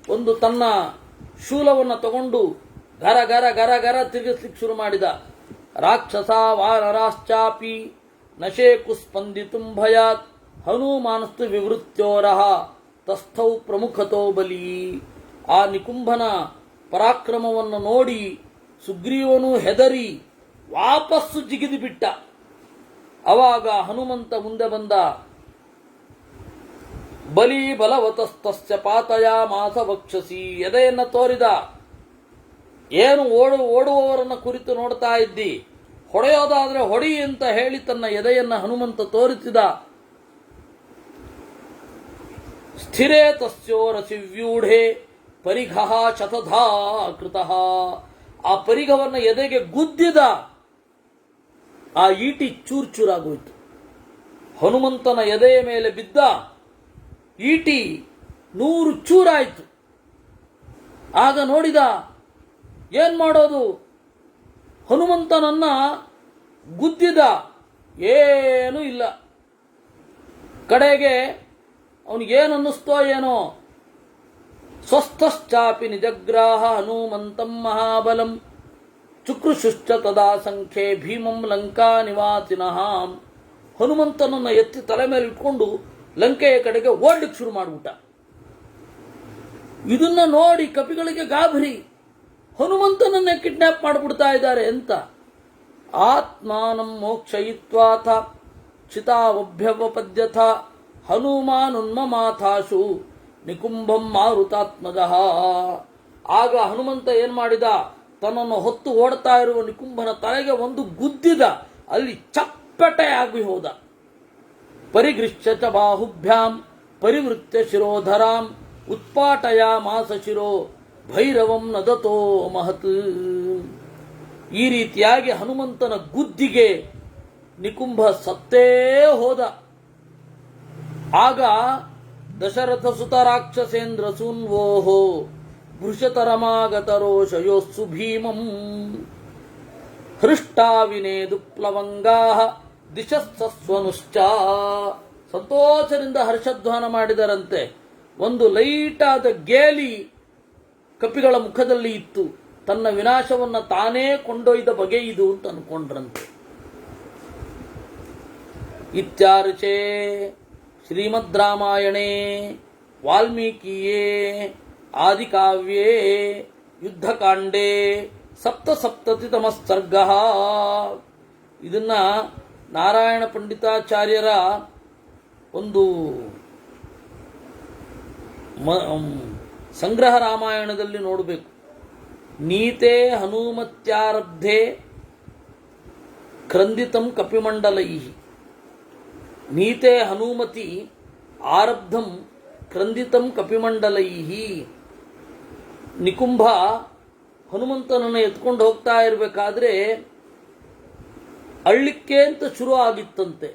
ಒಂದು ತನ್ನ ಶೂಲವನ್ನು ತಗೊಂಡು ಗರ ಗರ ಗರ ಗರ ತಿರುಗಿಸ್ಲಿಕ್ಕೆ ಶುರು ಮಾಡಿದ. ರಾಕ್ಷಸ ವಾನರಾಶ್ಚಾಪಿ ನಶೇಕು ಸ್ಪಂದಿತುಂ ಭಯಾತ್ ಹನುಮಾನಸ್ತು ವಿವೃತ್ಯೋರಹ ತಸ್ಥೌ ಪ್ರಮುಖತೋ ಬಲಿ. ಆ ನಿಕುಂಭನ ಪರಾಕ್ರಮವನ್ನು ನೋಡಿ ಸುಗ್ರೀವನು ಹೆದರಿ ವಾಪಸ್ಸು ಜಿಗಿದು ಬಿಟ್ಟ. ಅವಾಗ ಹನುಮಂತ ಮುಂದೆ ಬಂದ. ಬಲಿ ಬಲವತಸ್ತಸ್ಯ ಪಾತಯಾಮಾಸ ವಕ್ಷಸಿ. ಎದೆಯನ್ನು ತೋರಿದ. ಏನು ಓಡುವವರನ್ನು ಕುರಿತು ನೋಡ್ತಾ ಇದ್ದಿ, ಹೊಡೆಯೋದಾದ್ರೆ ಹೊಡಿ ಅಂತ ಹೇಳಿ ತನ್ನ ಎದೆಯನ್ನು ಹನುಮಂತ ತೋರಿಸಿದ. ಸ್ಥಿರೇ ತಸ್ಯೋ ರಸಿವ್ಯೂಢೆ ಪರಿಘಃ ಶತಧಾ ಕೃತಃ. ಆ ಪರಿಘವನ್ನು ಎದೆಗೆ ಗುದ್ದಿದ. ಆ ಈಟಿ ಚೂರ್ಚೂರಾಗೋಯ್ತು. ಹನುಮಂತನ ಎದೆಯ ಮೇಲೆ ಬಿದ್ದ ಈಟಿ 100 ಚೂರಾಯಿತು. ಆಗ ನೋಡಿದ, ಏನ್ ಮಾಡೋದು? ಹನುಮಂತನನ್ನ ಗುದ್ದಿದ, ಏನೂ ಇಲ್ಲ. ಕಡೆಗೆ ಅವನಿಗೇನನ್ನಿಸ್ತೋ ಏನೋ, ಸ್ವಸ್ಥಶ್ಚಾಪಿ ನಿಜಗ್ರಾಹ ಹನುಮಂತಂ ಮಹಾಬಲಂ ಚುಕ್ರುಶುಶ್ಚ ತದಾ ಸಂಖ್ಯೆ ಭೀಮಂ ಲಂಕಾ ನಿವಾಸಿನಃ. ಹನುಮಂತನನ್ನ ಎತ್ತಿ ತಲೆ ಮೇಲೆ ಇಟ್ಕೊಂಡು ಲಂಕೆಯ ಕಡೆಗೆ ಓಡ್ಲಿಕ್ಕೆ ಶುರು ಮಾಡಿಬಿಟ್ಟ. ಇದನ್ನ ನೋಡಿ ಕಪಿಗಳಿಗೆ ಗಾಬರಿ. ಹನುಮಂತನನ್ನೇ ಕಿಡ್ನಾಪ್ ಮಾಡಿಬಿಡ್ತಾ ಇದ್ದಾರೆ ಅಂತ. ಆತ್ಮಾನಂ ಮೋಕ್ಷಯಿತ್ವಾಥ ಚಿತಾವಭ್ಯವಪದ್ಯಥ ಹನುಮಾನುನ್ಮಮಾಥಾಶು ನಿಕುಂಭಂ ಮಾರುತಾತ್ಮಜಃ. ಆಗ ಹನುಮಂತ ಏನ್ ಮಾಡಿದ, ತನ್ನನ್ನು ಹೊತ್ತು ಓಡ್ತಾ ಇರುವ ನಿಕುಂಭನ ತಲೆಗೆ ಒಂದು ಗುದ್ದಿದ. ಅಲ್ಲಿ ಚಪ್ಪಟೆ ಆಗಿ ಹೋದ. ಪರಿಗೃಶ್ಯ ಚ ಬಾಹುಭ್ಯಾಂ ಪರಿವೃತ್ಯ ಶಿರೋಧರಾಂ ಉತ್ಪಾಟಯಾಮಾಸ ಶಿರೋ ಭೈರವಂ ನದತೋ ಮಹತ್. ಈ ರೀತಿಯಾಗಿ ಹನುಮಂತನ ಗುದ್ದಿಗೆ ನಿಕುಂಭ ಸತ್ತೇ ಹೋದ. ಆಗ ದಶರಥ ಸುತ ರಾಕ್ಷಸೇಂದ್ರ ಸೂನ್ವೋಹೋ ಭೃಶತರಮಾಗತರೋಷಯೋಸ್ಸು ಭೀಮಂ ಹೃಷ್ಟಾವಿನೇದು ಪ್ಲವಂಗಾ ದಿಶಸ್ಸಸ್ವನುಶ್ಚ. ಸಂತೋಷದಿಂದ ಹರ್ಷಧ್ವಾನ ಮಾಡಿದರಂತೆ. ಒಂದು ಲೈಟಾದ ಗೇಲಿ ಕಪಿಗಳ ಮುಖದಲ್ಲಿ ಇತ್ತು. ತನ್ನ ವಿನಾಶವನ್ನು ತಾನೇ ಕೊಂಡೊಯ್ದ ಬಗೆ ಇದು ಅಂತ ಅನ್ಕೊಂಡ್ರಂತೆ. ಇತ್ಯಾರ್ಚೆ ಶ್ರೀಮದ್ ರಾಮಾಯಣೇ ವಾಲ್ಮೀಕಿಯೇ ಆದಿಕಾವ್ಯೇ ಯುದ್ಧಕಾಂಡೇ ಸಪ್ತಸಪ್ತತಿತಮ ಸರ್ಗ. ಇದನ್ನ ನಾರಾಯಣ ಪಂಡಿತಾಚಾರ್ಯರ ಒಂದು ಸಂಗ್ರಹ ರಾಮಾಯಣದಲ್ಲಿ ನೋಡಬೇಕು. ನೀತೆ ಹನುಮತ್ಯಾರಬ್ಧೆ ಕ್ರಂದಿತಂ ಕಪಿಮಂಡಲೈ. ನೀತೆ ಹನುಮತಿ ಆರಬ್ಧಂ ಕ್ರಂದಿತಂ ಕಪಿಮಂಡಲೈ. ನಿಕುಂಭ ಹನುಮಂತನನ್ನು ಎತ್ಕೊಂಡು ಹೋಗ್ತಾ ಇರಬೇಕಾದ್ರೆ ಅಳ್ಳಿಕ್ಕೆ ಅಂತ ಶುರು ಆಗಿತ್ತಂತೆ.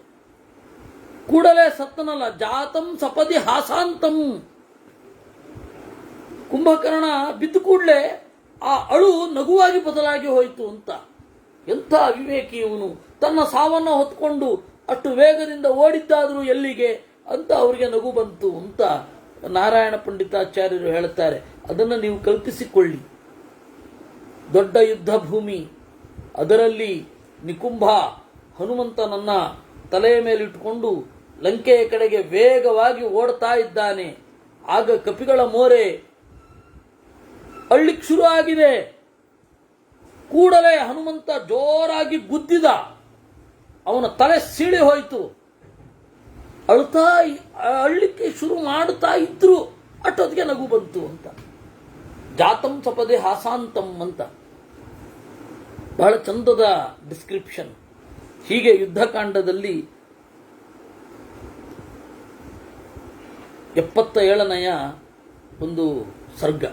ಕೂಡಲೇ ಸತ್ತನಲ್ಲ, ಜಾತಂ ಸಪದಿ ಹಾಸಾಂತಂ. ಕುಂಭಕರ್ಣ ಬಿದ್ದು ಕೂಡಲೇ ಆ ಅಳು ನಗುವಾಗಿ ಬದಲಾಗಿ ಹೋಯಿತು ಅಂತ. ಎಂಥ ಅವಿವೇಕಿ ಇವನು, ತನ್ನ ಸಾವನ್ನು ಹೊತ್ಕೊಂಡು ಅಷ್ಟು ವೇಗದಿಂದ ಓಡಿದ್ದಾದರೂ ಎಲ್ಲಿಗೆ ಅಂತ ಅವರಿಗೆ ನಗು ಬಂತು ಅಂತ ನಾರಾಯಣ ಪಂಡಿತಾಚಾರ್ಯರು ಹೇಳುತ್ತಾರೆ. ಅದನ್ನು ನೀವು ಕಲ್ಪಿಸಿಕೊಳ್ಳಿ. ದೊಡ್ಡ ಯುದ್ಧ ಭೂಮಿ, ಅದರಲ್ಲಿ ನಿಕುಂಭ ಹನುಮಂತನನ್ನ ತಲೆಯ ಮೇಲಿಟ್ಟುಕೊಂಡು ಲಂಕೆಯ ಕಡೆಗೆ ವೇಗವಾಗಿ ಓಡ್ತಾ ಇದ್ದಾನೆ. ಆಗ ಕಪಿಗಳ ಮೋರೆ ಅಳ್ಳಿಕ್ ಶುರು ಆಗಿದೆ. ಕೂಡಲೇ ಹನುಮಂತ ಜೋರಾಗಿ ಗುದ್ದಿದ. ಅವನ ತಲೆ ಸೀಳಿ ಹೋಯಿತು. ಅಳ್ತಾ ಅಳ್ಳಿಕ್ಕೆ ಶುರು ಮಾಡುತ್ತಾ ಇದ್ರು, ಅಷ್ಟೊತ್ತಿಗೆ ನಗು ಬಂತು ಅಂತ. ಜಾತಂ ಸಪದೆ ಹಾಸಾಂತಂ ಅಂತ ಬಹಳ ಚಂದದ ಡಿಸ್ಕ್ರಿಪ್ಷನ್. ಹೀಗೆ ಯುದ್ಧಕಾಂಡದಲ್ಲಿ 77ನೆಯ ಒಂದು ಸರ್ಗ.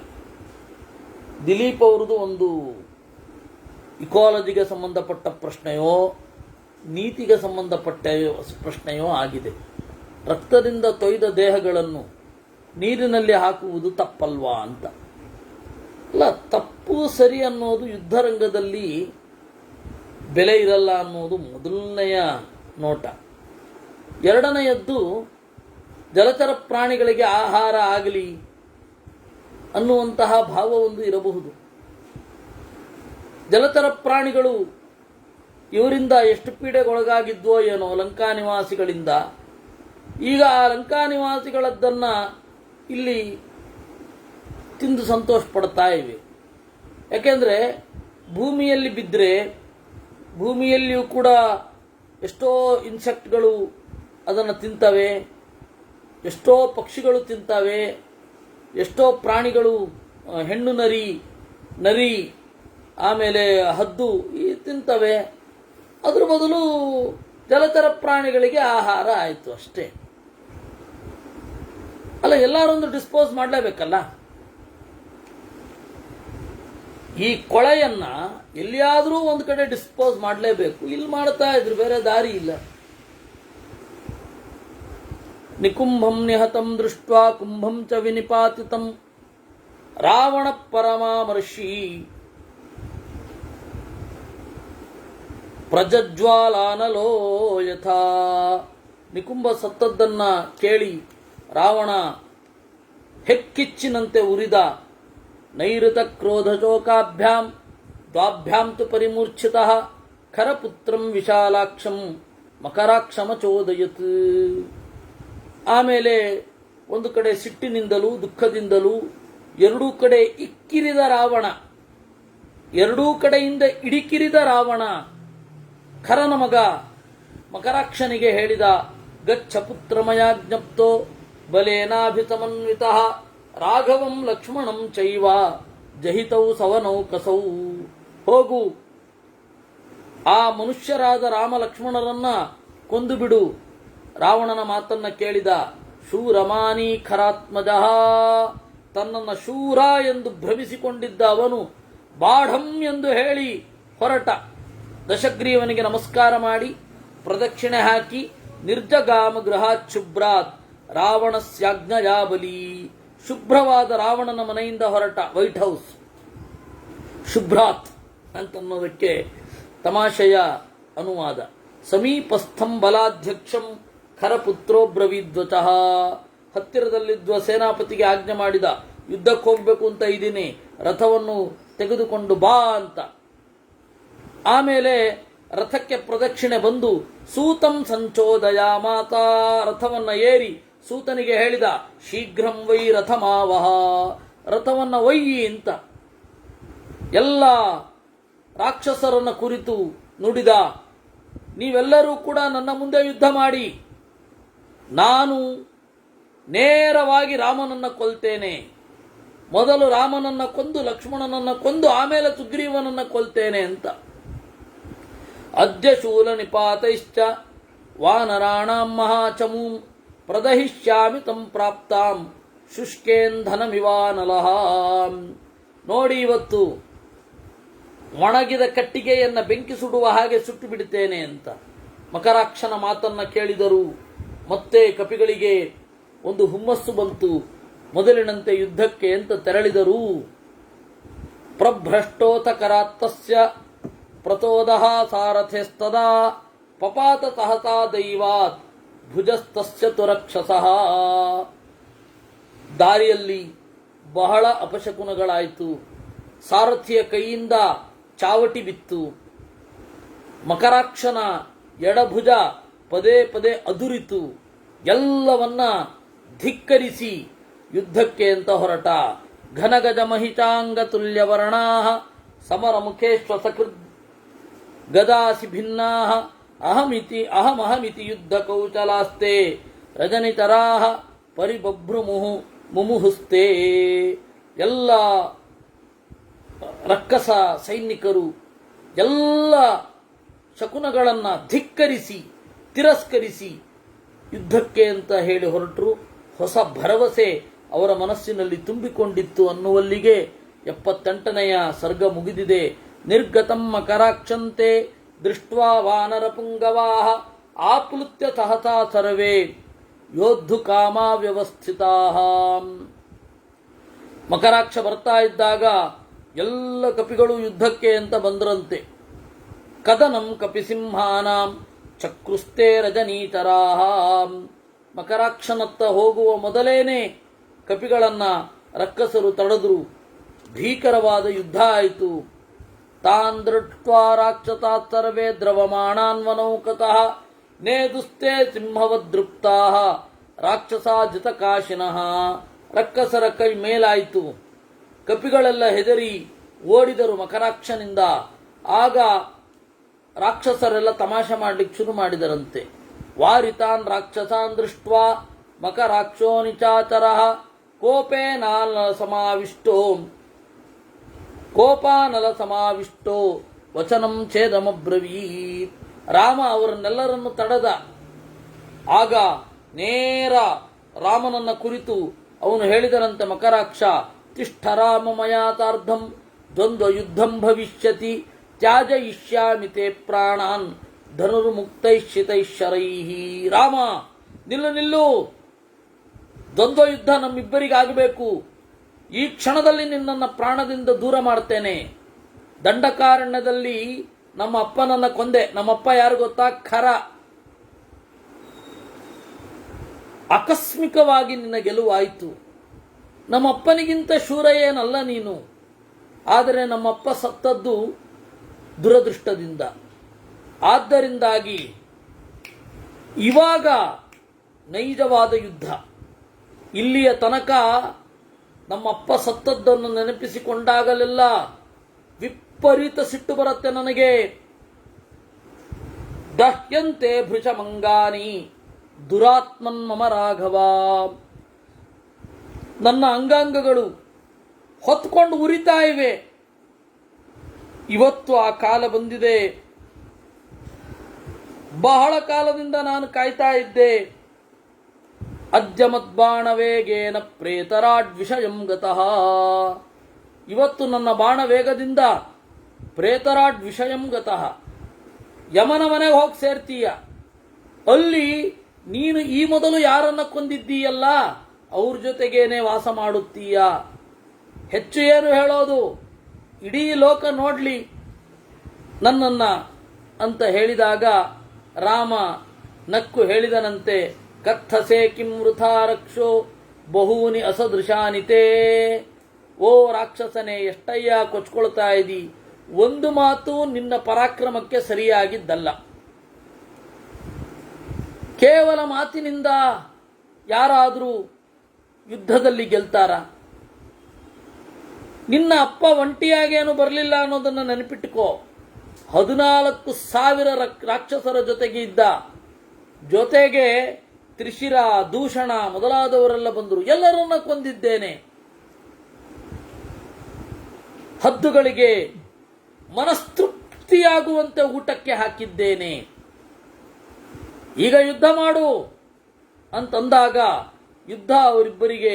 ದಿಲೀಪ್ ಅವರದು ಒಂದು ಇಕಾಲಜಿಗೆ ಸಂಬಂಧಪಟ್ಟ ಪ್ರಶ್ನೆಯೋ ನೀತಿಗೆ ಸಂಬಂಧಪಟ್ಟ ಪ್ರಶ್ನೆಯೋ ಆಗಿದೆ. ರಕ್ತದಿಂದ ತೊಯ್ದ ದೇಹಗಳನ್ನು ನೀರಿನಲ್ಲಿ ಹಾಕುವುದು ತಪ್ಪಲ್ವಾ ಅಂತ. ಅಲ್ಲ, ತಪ್ಪು ಸರಿ ಅನ್ನೋದು ಯುದ್ಧರಂಗದಲ್ಲಿ ಬೆಲೆ ಇರಲ್ಲ ಅನ್ನೋದು ಮೊದಲನೆಯ ನೋಟ. ಎರಡನೆಯದ್ದು, ಜಲಚರ ಪ್ರಾಣಿಗಳಿಗೆ ಆಹಾರ ಆಗಲಿ ಅನ್ನುವಂತಹ ಭಾವ ಒಂದು ಇರಬಹುದು. ಜಲಚರ ಪ್ರಾಣಿಗಳು ಇವರಿಂದ ಎಷ್ಟು ಪೀಡೆಗೊಳಗಾಗಿದ್ವೋ ಏನೋ ಲಂಕಾ ನಿವಾಸಿಗಳಿಂದ. ಈಗ ಆ ಲಂಕಾ ನಿವಾಸಿಗಳದ್ದನ್ನ ಇಲ್ಲಿ ತಿಂದು ಸಂತೋಷ ಪಡ್ತಾ ಇವೆ. ಯಾಕೆಂದರೆ ಭೂಮಿಯಲ್ಲಿ ಬಿದ್ದರೆ ಭೂಮಿಯಲ್ಲಿಯೂ ಕೂಡ ಎಷ್ಟೋ ಇನ್ಸೆಕ್ಟ್ಗಳು ಅದನ್ನು ತಿಂತವೆ, ಎಷ್ಟೋ ಪಕ್ಷಿಗಳು ತಿಂತವೆ, ಎಷ್ಟೋ ಪ್ರಾಣಿಗಳು, ಹೆಣ್ಣು ನರಿ ಆಮೇಲೆ ಹದ್ದು ತಿಂತವೆ. ಅದ್ರ ಬದಲು ಜಲಚರ ಪ್ರಾಣಿಗಳಿಗೆ ಆಹಾರ ಆಯಿತು ಅಷ್ಟೇ. ಅಲ್ಲ, ಎಲ್ಲರೊಂದು ಡಿಸ್ಪೋಸ್ ಮಾಡಲೇಬೇಕಲ್ಲ. ಈ ಕೊಳೆಯನ್ನ ಎಲ್ಲಿಯಾದರೂ ಒಂದು ಕಡೆ ಡಿಸ್ಪೋಸ್ ಮಾಡಲೇಬೇಕು. ಇಲ್ಲಿ ಮಾಡ್ತಾ ಇದ್ರು, ಬೇರೆ ದಾರಿ ಇಲ್ಲ. ನಿಕುಂಭಂ ನಿಹತಂ ದೃಷ್ಟ್ವಾ ಕುಂಭಂ ಚ ವಿನಿಪಾತಿತಂ ರಾವಣ ಪರಮಾಮರ್ಷಿ ಪ್ರಜ್ವಾಲಾನಲೋ ಯಥಾ. ನಿಕುಂಭ ಸತ್ತದ್ದನ್ನ ಕೇಳಿ ರಾವಣ ಹೆಕ್ಕಿಚ್ಚಿನಂತೆ ಉರಿದ. ನೈಋತ ಕ್ರೋಧಚೋಕಾಭ್ಯಾಂ ದ್ವಾಭ್ಯಾಂ ತು ಪರಿಮೂರ್ಛಿತಃ ಖರಪುತ್ರಂ ವಿಶಾಲಾಕ್ಷಂ ಮಕರಾಕ್ಷಮಚೋದಯತ್. ಆಮೇಲೆ ಒಂದು ಕಡೆ ಸಿಟ್ಟಿನಿಂದಲೂ ದುಃಖದಿಂದಲೂ ಎರಡೂ ಕಡೆ ಇಕ್ಕಿರಿದ ರಾವಣ, ಎರಡೂ ಕಡೆಯಿಂದ ಇಡಿಕಿರಿದ ರಾವಣ ಖರನ ಮಗ ಮಕರಾಕ್ಷನಿಗೆ ಹೇಳಿದ, ಗಚ್ಚ ಪುತ್ರಮಯ ಜ್ಞಪ್ತೋ ಬಲೇನಾಭಿಸಮನ್ವಿತಃ ರಾಘವಂ ಲಕ್ಷ್ಮಣಂ ಚೈವ ಜಹಿತೌ ಸವನೌ ಕಸೌ. ಹೋಗು, ಆ ಮನುಷ್ಯರಾದ ರಾಮ ಲಕ್ಷ್ಮಣರನ್ನ ಕೊಂದು ಬಿಡು. ರಾವಣನ ಮಾತನ್ನ ಕೇಳಿದ ಶೂರಮಾನಿ ಖರಾತ್ಮಜಃ. ತನ್ನನ್ನು ಶೂರ ಎಂದು ಭ್ರಮಿಸಿಕೊಂಡಿದ್ದ ಅವನು ಬಾಢಂ ಎಂದು ಹೇಳಿ ಹೊರಟ. ದಶಗ್ರೀವನಿಗೆ ನಮಸ್ಕಾರ ಮಾಡಿ ಪ್ರದಕ್ಷಿಣೆ ಹಾಕಿ ನಿರ್ಜಗಾಮ ಗೃಹಾತ್ ಶುಭ್ರಾತ್ ರಾವಣಸ್ಯಾಜ್ಞಯಾ ಬಲಿ. ಶುಭ್ರವಾದ ರಾವಣನ ಮನೆಯಿಂದ ಹೊರಟ. ವೈಟ್ ಹೌಸ್ ಶುಭ್ರಾತ್ ಅಂತನ್ನೋದಕ್ಕೆ ತಮಾಷೆಯ ಅನುವಾದ. ಸಮೀಪಸ್ಥಂ ಬಲಾಧ್ಯಕ್ಷಂ ಖರಪುತ್ರೋ ಬ್ರವೀದ್ವಚಃ. ಹತ್ತಿರದಲ್ಲಿದ್ದ ಸೇನಾಪತಿಗೆ ಆಜ್ಞೆ ಮಾಡಿದ, ಯುದ್ಧಕ್ಕೆ ಹೋಗ್ಬೇಕು ಅಂತ ಇದ್ದೀನಿ, ರಥವನ್ನು ತೆಗೆದುಕೊಂಡು ಬಾ ಅಂತ. ಆಮೇಲೆ ರಥಕ್ಕೆ ಪ್ರದಕ್ಷಿಣೆ ಬಂದು ಸೂತಂ ಸಂಚೋದಯ ಮಾತಾ. ರಥವನ್ನ ಏರಿ ಸೂತನಿಗೆ ಹೇಳಿದ, ಶೀಘ್ರಂ ವೈ ರಥಮಾವಹ, ರಥವನ್ನ ಒಯ್ಯಿ ಅಂತ. ಎಲ್ಲ ರಾಕ್ಷಸರನ್ನ ಕುರಿತು ನುಡಿದ. ನೀವೆಲ್ಲರೂ ಕೂಡ ನನ್ನ ಮುಂದೆ ಯುದ್ಧ ಮಾಡಿ, ನಾನು ನೇರವಾಗಿ ರಾಮನನ್ನ ಕೊಲ್ತೇನೆ. ಮೊದಲು ರಾಮನನ್ನ ಕೊಂದು ಲಕ್ಷ್ಮಣನನ್ನ ಕೊಂದು ಆಮೇಲೆ ಸುಗ್ರೀವನನ್ನ ಕೊಲ್ತೇನೆ ಅಂತ. ಅದ್ಯ ಶೂಲ ನಿಪಾತೈಶ್ಚ ವಾನರಾಣಾಂ ಮಹಾಚಮೂಂ ಪ್ರದಹಿಷ್ಯಾಮಿ ತಂ ಪ್ರಾಪ್ತಾಂ ಶುಷ್ಕೇಂಧನಮಿವಾನಲಃ. ನೋಡಿ, ಇವತ್ತು ಒಣಗಿದ ಕಟ್ಟಿಗೆಯನ್ನ ಬೆಂಕಿ ಸುಡುವ ಹಾಗೆ ಸುಟ್ಟು ಬಿಡುತ್ತೇನೆ ಅಂತ ಮಕರಾಕ್ಷನ ಮಾತನ್ನ ಕೇಳಿದರು. ಮತ್ತೆ ಕಪಿಗಳಿಗೆ ಒಂದು ಹುಮ್ಮಸ್ಸು ಬಂತು. ಮೊದಲಿನಂತೆ ಯುದ್ಧಕ್ಕೆ ಅಂತ ತೆರಳಿದರು. ಪ್ರಭ್ರಷ್ಟೋತ ಕರಾತ್ತಸ್ಯ ಪ್ರತೋದಹ ಸಾರಥೆಸ್ತದಾ ಪಪಾತ ಸಹಸಾ ದೈವಾತ್ ಭುಜಸ್ತಸ್ಯ ತುರಕ್ಷಸಃ. ದಾರಿಯಲ್ಲಿ ಬಹಳ ಅಪಶಕುನಗಳಾಯಿತು. ಸಾರಥಿಯ ಕೈಯಿಂದ ಚಾವಟಿ ಬಿತ್ತು. ಮಕರಾಕ್ಷನ ಎಡಭುಜ ಪದೇ ಪದೇ ಅದುರಿತು. ಎಲ್ಲವನ್ನ ಧಿಕ್ಕರಿಸಿ ಯುದ್ಧಕ್ಕೆ ಅಂತ ಹೊರಟ. ಘನಗಜ ಮಹಿಷಾಂಗ ತುಲ್ಯವರ್ಣಾ ಸಮರ ಮುಖೇಶ್ವ ಸಕೃದ್ ಗದಾಸಿ ಭಿನ್ನಾ ಅಹಮಹಮಿತಿ ಯುದ್ಧ ಕೌಚಲಾಸ್ತೆ ರಜನಿತರಾ ಪರಿಬಭ್ರುಮುಹು ಮುಮುಹುಸ್ತೆ. ಎಲ್ಲ ರಕ್ಕಸ ಸೈನಿಕರು ಎಲ್ಲ ಶಕುನಗಳನ್ನು ಧಿಕ್ಕರಿಸಿ ತಿರಸ್ಕರಿಸಿ ಯುದ್ಧಕ್ಕೆ ಅಂತ ಹೇಳಿ ಹೊರಟರು. ಹೊಸ ಭರವಸೆ ಅವರ ಮನಸ್ಸಿನಲ್ಲಿ ತುಂಬಿಕೊಂಡಿತ್ತು ಅನ್ನುವಲ್ಲಿಗೆ 78ನೆಯ ಸರ್ಗ ಮುಗಿದಿದೆ. ನಿರ್ಗತಂ ಮಕರಾಕ್ಷಂತೆ ದೃಷ್ಟ್ವಾ ವಾನರ ಪುಂಗವಾಹ ಆಪ್ಲುತ್ಯ ಸಹಸಾ ಸರ್ವೇ ಯೋದ್ಧು ಕಾಮಾ ವ್ಯವಸ್ಥಿತಾಃ. ಮಕರಾಕ್ಷ ಬರ್ತಾ ಇದ್ದಾಗ ಎಲ್ಲ ಕಪಿಗಳು ಯುದ್ಧಕ್ಕೆ ಅಂತ ಬಂದ್ರಂತೆ. ಕದನಂ ಕಪಿಸಿಂಹಾನಾಂ ಚಕ್ರುಸ್ತೆ ರಜನೀತರಾಹ. ಮಕರಾಕ್ಷನತ್ತ ಹೋಗುವ ಮೊದಲೇನೆ ಕಪಿಗಳನ್ನ ರಕ್ಕಸರು ತಡೆದ್ರು. ಭೀಕರವಾದ ಯುದ್ಧ ಆಯಿತು. ತಾನ್ ದೃಷ್ಟ್ವಾ ರಾಕ್ಷಸಾತ್ ಸರ್ವೇ ದ್ರವಮಾಣಾನ್ವನೌಕತಃ ನೇದುಸ್ತೆ ಸಿಂಹವದೃಪ್ತಾಃ ರಾಕ್ಷಸಾ ಜಿತಕಾಶಿನಃ. ರಕ್ಕಸರ ಕೈ ಮೇಲಾಯಿತು. ಕಪಿಗಳೆಲ್ಲ ಹೆದರಿ ಓಡಿದರು ಮಕರಾಕ್ಷನಿಂದ. ಆಗ ರಾಕ್ಷಸರೆಲ್ಲ ತಮಾಷೆ ಮಾಡಲಿಕ್ಕೆ ಶುರು ಮಾಡಿದರಂತೆ. ವಾರಿತಾನ್ ರಾಕ್ಷಸಾನ್ ದೃಷ್ಟ್ವಾ ಮಕರಾಕ್ಷೋ ನಿಚಾಚರಃ ಕೋಪಾನಲ ಸಮಾವಿಷ್ಟೋ ವಚನಂ ಛೇದಮಬ್ರವೀತ್. ರಾಮ ಅವರನ್ನೆಲ್ಲರನ್ನು ತಡೆದ. ಆಗ ನೇರ ರಾಮನನ್ನ ಕುರಿತು ಅವನು ಹೇಳಿದರಂತೆ ಮಕರಾಕ್ಷ, ತಿಷ್ಠ ರಾಮ ಮಯಾತಾರ್ಧಂ ದ್ವಂದ್ವ ಯುದ್ಧಂ ಭವಿಷ್ಯತಿ ತ್ಯಾಜಯಿಷ್ಯಾಮಿ ತೇ ಪ್ರಾಣಾನ್ ಧನುರ್ಮುಕ್ತೈಶ್ಚಿತೈಶ್ಚರೈಃ. ರಾಮ, ನಿಲ್ಲು ನಿಲ್ಲು, ದ್ವಂದ್ವ ಯುದ್ಧ ನಮ್ಮಿಬ್ಬರಿಗಾಗಬೇಕು. ಈ ಕ್ಷಣದಲ್ಲಿ ನಿನ್ನನ್ನು ಪ್ರಾಣದಿಂದ ದೂರ ಮಾಡ್ತೇನೆ. ದಂಡಕಾರಣ್ಯದಲ್ಲಿ ನಮ್ಮ ಅಪ್ಪನನ್ನ ಕೊಂದೆ. ನಮ್ಮಪ್ಪ ಯಾರು ಗೊತ್ತಾ? ಖರ. ಆಕಸ್ಮಿಕವಾಗಿ ನಿನ್ನ ಗೆಲುವಾಯಿತು. ನಮ್ಮಪ್ಪನಿಗಿಂತ ಶೂರ ಏನಲ್ಲ ನೀನು. ಆದರೆ ನಮ್ಮಪ್ಪ ಸತ್ತದ್ದು ದುರದೃಷ್ಟದಿಂದ. ಆದ್ದರಿಂದಾಗಿ ಇವಾಗ ನೈಜವಾದ ಯುದ್ಧ. ಇಲ್ಲಿಯ ತನಕ ನಮ್ಮಪ್ಪ ಸತ್ತದ್ದನ್ನು ನೆನಪಿಸಿಕೊಂಡಾಗಲೆಲ್ಲ ವಿಪರೀತ ಸಿಟ್ಟು ಬರುತ್ತೆ ನನಗೆ. ದಹ್ಯಂತೆ ಭೃಶಮಂಗಾನಿ ದುರಾತ್ಮನ್ ಮಮ ರಾಘವ. ನನ್ನ ಅಂಗಾಂಗಗಳು ಹೊತ್ಕೊಂಡು ಉರಿತಾ ಇವೆ. ಇವತ್ತು ಆ ಕಾಲ ಬಂದಿದೆ. ಬಹಳ ಕಾಲದಿಂದ ನಾನು ಕಾಯ್ತಾ ಇದ್ದೆ. ಅದ್ಯ ಮದ್ಬಾಣ ವೇಗೇನ ಪ್ರೇತರಾಡ್ ವಿಷಯಂ ಗತಃ. ಇವತ್ತು ನನ್ನ ಬಾಣ ವೇಗದಿಂದ ಪ್ರೇತರಾಡ್ ವಿಷಯಂ ಗತಃ. ಯಮನ ಮನೆಗೆ ಹೋಗಿ ಸೇರ್ತೀಯ. ಅಲ್ಲಿ ನೀನು ಈ ಮೊದಲು ಯಾರನ್ನ ಕೊಂದಿದ್ದೀಯಲ್ಲ ಅವ್ರ ಜೊತೆಗೇನೆ ವಾಸ ಮಾಡುತ್ತೀಯ. ಹೆಚ್ಚು ಏನು ಹೇಳೋದು, ಇಡೀ ಲೋಕ ನೋಡ್ಲಿ ನನ್ನನ್ನ ಅಂತ ಹೇಳಿದಾಗ ರಾಮ ನಕ್ಕು ಹೇಳಿದನಂತೆ, ಕಥಸೆ ಕಿಂ ವೃಥಾ ರಕ್ಷೋ ಬಹೂನಿ ಅಸದೃಶಾನಿತೇ. ಓ ರಾಕ್ಷಸನೇ, ಎಷ್ಟಯ್ಯ ಕೊಚ್ಕೊಳ್ತಾ ಇದ್ದೀ. ಒಂದು ಮಾತು ನಿನ್ನ ಪರಾಕ್ರಮಕ್ಕೆ ಸರಿಯಾಗಿದ್ದಲ್ಲ. ಕೇವಲ ಮಾತಿನಿಂದ ಯಾರಾದರೂ ಯುದ್ಧದಲ್ಲಿ ಗೆಲ್ತಾರ? ನಿನ್ನ ಅಪ್ಪ ಒಂಟಿಯಾಗೇನು ಬರಲಿಲ್ಲ ಅನ್ನೋದನ್ನು ನೆನಪಿಟ್ಟುಕೋ. 14,000 ರಾಕ್ಷಸರ ಜೊತೆಗೆ ಇದ್ದ. ಜೊತೆಗೆ ತ್ರಿಶಿರ, ದೂಷಣ ಮೊದಲಾದವರೆಲ್ಲ ಬಂದರು. ಎಲ್ಲರನ್ನ ಕೊಂದಿದ್ದೇನೆ. ಹದ್ದುಗಳಿಗೆ ಮನಸ್ತೃಪ್ತಿಯಾಗುವಂತೆ ಊಟಕ್ಕೆ ಹಾಕಿದ್ದೇನೆ. ಈಗ ಯುದ್ಧ ಮಾಡು ಅಂತಂದಾಗ ಯುದ್ಧ ಅವರಿಬ್ಬರಿಗೆ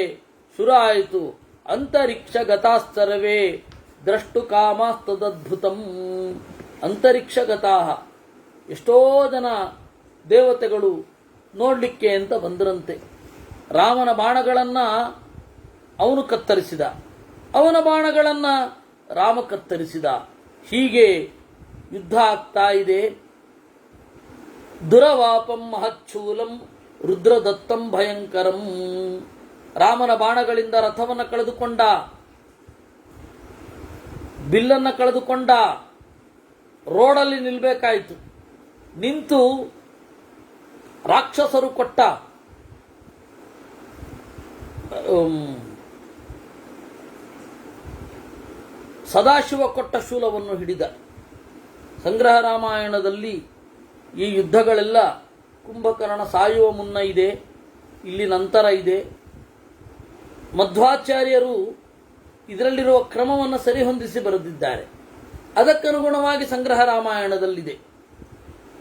ಶುರು ಆಯಿತು. ಅಂತರಿಕ್ಷ ಗತಾಸ್ತರವೇ ದ್ರಷ್ಟು ಕಾಮಸ್ತದದ್ಭುತಂ. ಅಂತರಿಕ್ಷ ಗತಾಹ, ಎಷ್ಟೋ ಜನ ದೇವತೆಗಳು ನೋಡಲಿಕ್ಕೆ ಅಂತ ಬಂದರಂತೆ. ರಾಮನ ಬಾಣಗಳನ್ನು ಅವನು ಕತ್ತರಿಸಿದ, ಅವನ ಬಾಣಗಳನ್ನು ರಾಮ ಕತ್ತರಿಸಿದ. ಹೀಗೆ ಯುದ್ಧ ಆಗ್ತಾ ಇದೆ. ದುರವಾಪಂ ಮಹಚ್ಛೂಲಂ ರುದ್ರದತ್ತಂ ಭಯಂಕರಂ. ರಾಮನ ಬಾಣಗಳಿಂದ ರಥವನ್ನು ಕಳೆದುಕೊಂಡ, ಬಿಲ್ಲನ್ನು ಕಳೆದುಕೊಂಡ, ರೋಡಲ್ಲಿ ನಿಲ್ಬೇಕಾಯಿತು. ನಿಂತು ರಾಕ್ಷಸರು ಕೊಟ್ಟ ಸದಾಶಿವ ಕೊಟ್ಟ ಶೂಲವನ್ನು ಹಿಡಿದ. ಸಂಗ್ರಹ ರಾಮಾಯಣದಲ್ಲಿ ಈ ಯುದ್ಧಗಳೆಲ್ಲ ಕುಂಭಕರ್ಣ ಸಾಯುವ ಮುನ್ನ ಇದೆ, ಇಲ್ಲಿ ನಂತರ ಇದೆ. ಮಧ್ವಾಚಾರ್ಯರು ಇದರಲ್ಲಿರುವ ಕ್ರಮವನ್ನು ಸರಿಹೊಂದಿಸಿ ಬರೆದಿದ್ದಾರೆ. ಅದಕ್ಕನುಗುಣವಾಗಿ ಸಂಗ್ರಹ ರಾಮಾಯಣದಲ್ಲಿದೆ.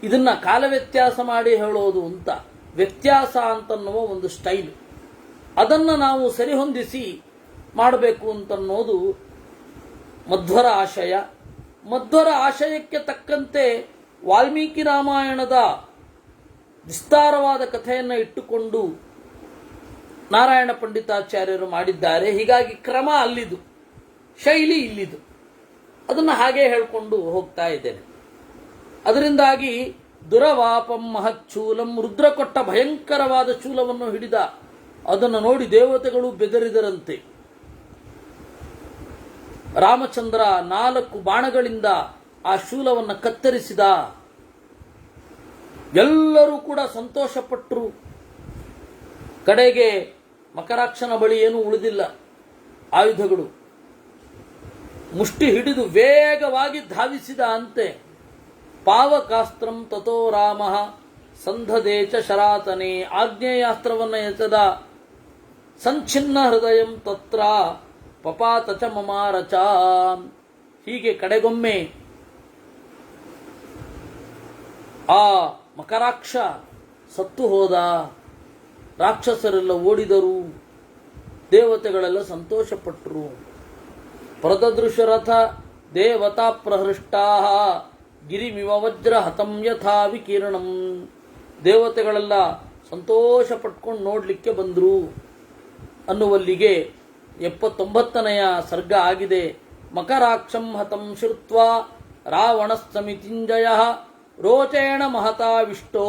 ಇದನ್ನ ಕಾಲ ವ್ಯತ್ಯಾಸ ಮಾಡಿ ಹೇಳೋದು ಅಂತ, ವ್ಯತ್ಯಾಸ ಅಂತನ್ನುವ ಒಂದು ಸ್ಟೈಲ್, ಅದನ್ನು ನಾವು ಸರಿಹೊಂದಿಸಿ ಮಾಡಬೇಕು ಅಂತನ್ನೋದು ಮಧ್ವರ ಆಶಯ. ಮಧ್ವರ ಆಶಯಕ್ಕೆ ತಕ್ಕಂತೆ ವಾಲ್ಮೀಕಿ ರಾಮಾಯಣದ ವಿಸ್ತಾರವಾದ ಕಥೆಯನ್ನು ಇಟ್ಟುಕೊಂಡು ನಾರಾಯಣ ಪಂಡಿತಾಚಾರ್ಯರು ಮಾಡಿದ್ದಾರೆ. ಹೀಗಾಗಿ ಕ್ರಮ ಅಲ್ಲಿದು, ಶೈಲಿ ಇಲ್ಲಿದು. ಅದನ್ನು ಹಾಗೆ ಹೇಳಿಕೊಂಡು ಹೋಗ್ತಾ ಇದ್ದೇನೆ. ಅದರಿಂದಾಗಿ ದುರವಾಪಂ ಮಹಚ್ಛೂಲಂ, ರುದ್ರ ಕೊಟ್ಟ ಭಯಂಕರವಾದ ಶೂಲವನ್ನು ಹಿಡಿದ. ಅದನ್ನು ನೋಡಿ ದೇವತೆಗಳು ಬೆದರಿದರಂತೆ. ರಾಮಚಂದ್ರ 4 ಬಾಣಗಳಿಂದ ಆ ಶೂಲವನ್ನು ಕತ್ತರಿಸಿದ. ಎಲ್ಲರೂ ಕೂಡ ಸಂತೋಷಪಟ್ಟರು. ಕಡೆಗೆ ಮಕರಾಕ್ಷನ ಬಳಿ ಏನೂ ಉಳಿದಿಲ್ಲ ಆಯುಧಗಳು. ಮುಷ್ಟಿ ಹಿಡಿದು ವೇಗವಾಗಿ ಧಾವಿಸಿದ ಅಂತೆ. ಪಾವಕಾಸ್ತ್ರಂ ತಥೋ ರಾಮ ಸಂಧದೇಚ ಶರಾತನೆ. ಆಗ್ನೇಯಾಸ್ತ್ರವನ್ನು ಎಸೆದ. ಸಂಚಿನ್ನ ಹೃದಯಂ ತತ್ರ ಪಪಾತ ಚ ಮಮಾರಚ. ಹೀಗೆ ಕಡೆಗೊಮ್ಮೆ ಆ ಮಕರಾಕ್ಷ ಸತ್ತು ಹೋದ. ರಾಕ್ಷಸರೆಲ್ಲ ಓಡಿದರು. ದೇವತೆಗಳೆಲ್ಲ ಸಂತೋಷಪಟ್ಟರು. ಪ್ರದದೃಶರಥ ದೇವತಾ ಪ್ರಹೃಷ್ಟಾ ಗಿರಿಮಿವ ವಜ್ರ ಹತಂ ಯಥಾ ವಿಕಿರಣಂ. ದೇವತೆಗಳೆಲ್ಲ ಸಂತೋಷ ಪಟ್ಕೊಂಡು ನೋಡಲಿಕ್ಕೆ ಬಂದರು ಅನ್ನುವಲ್ಲಿಗೆ 79ನೆಯ ಸರ್ಗ ಆಗಿದೆ. ಮಕರಾಕ್ಷಂ ಹತಂ ಶ್ರುತ್ವಾ ರಾವಣಸ್ಸಮಿತಿಂಜಯ ರೋಚೇಣ ಮಹತಾವಿಷ್ಟೋ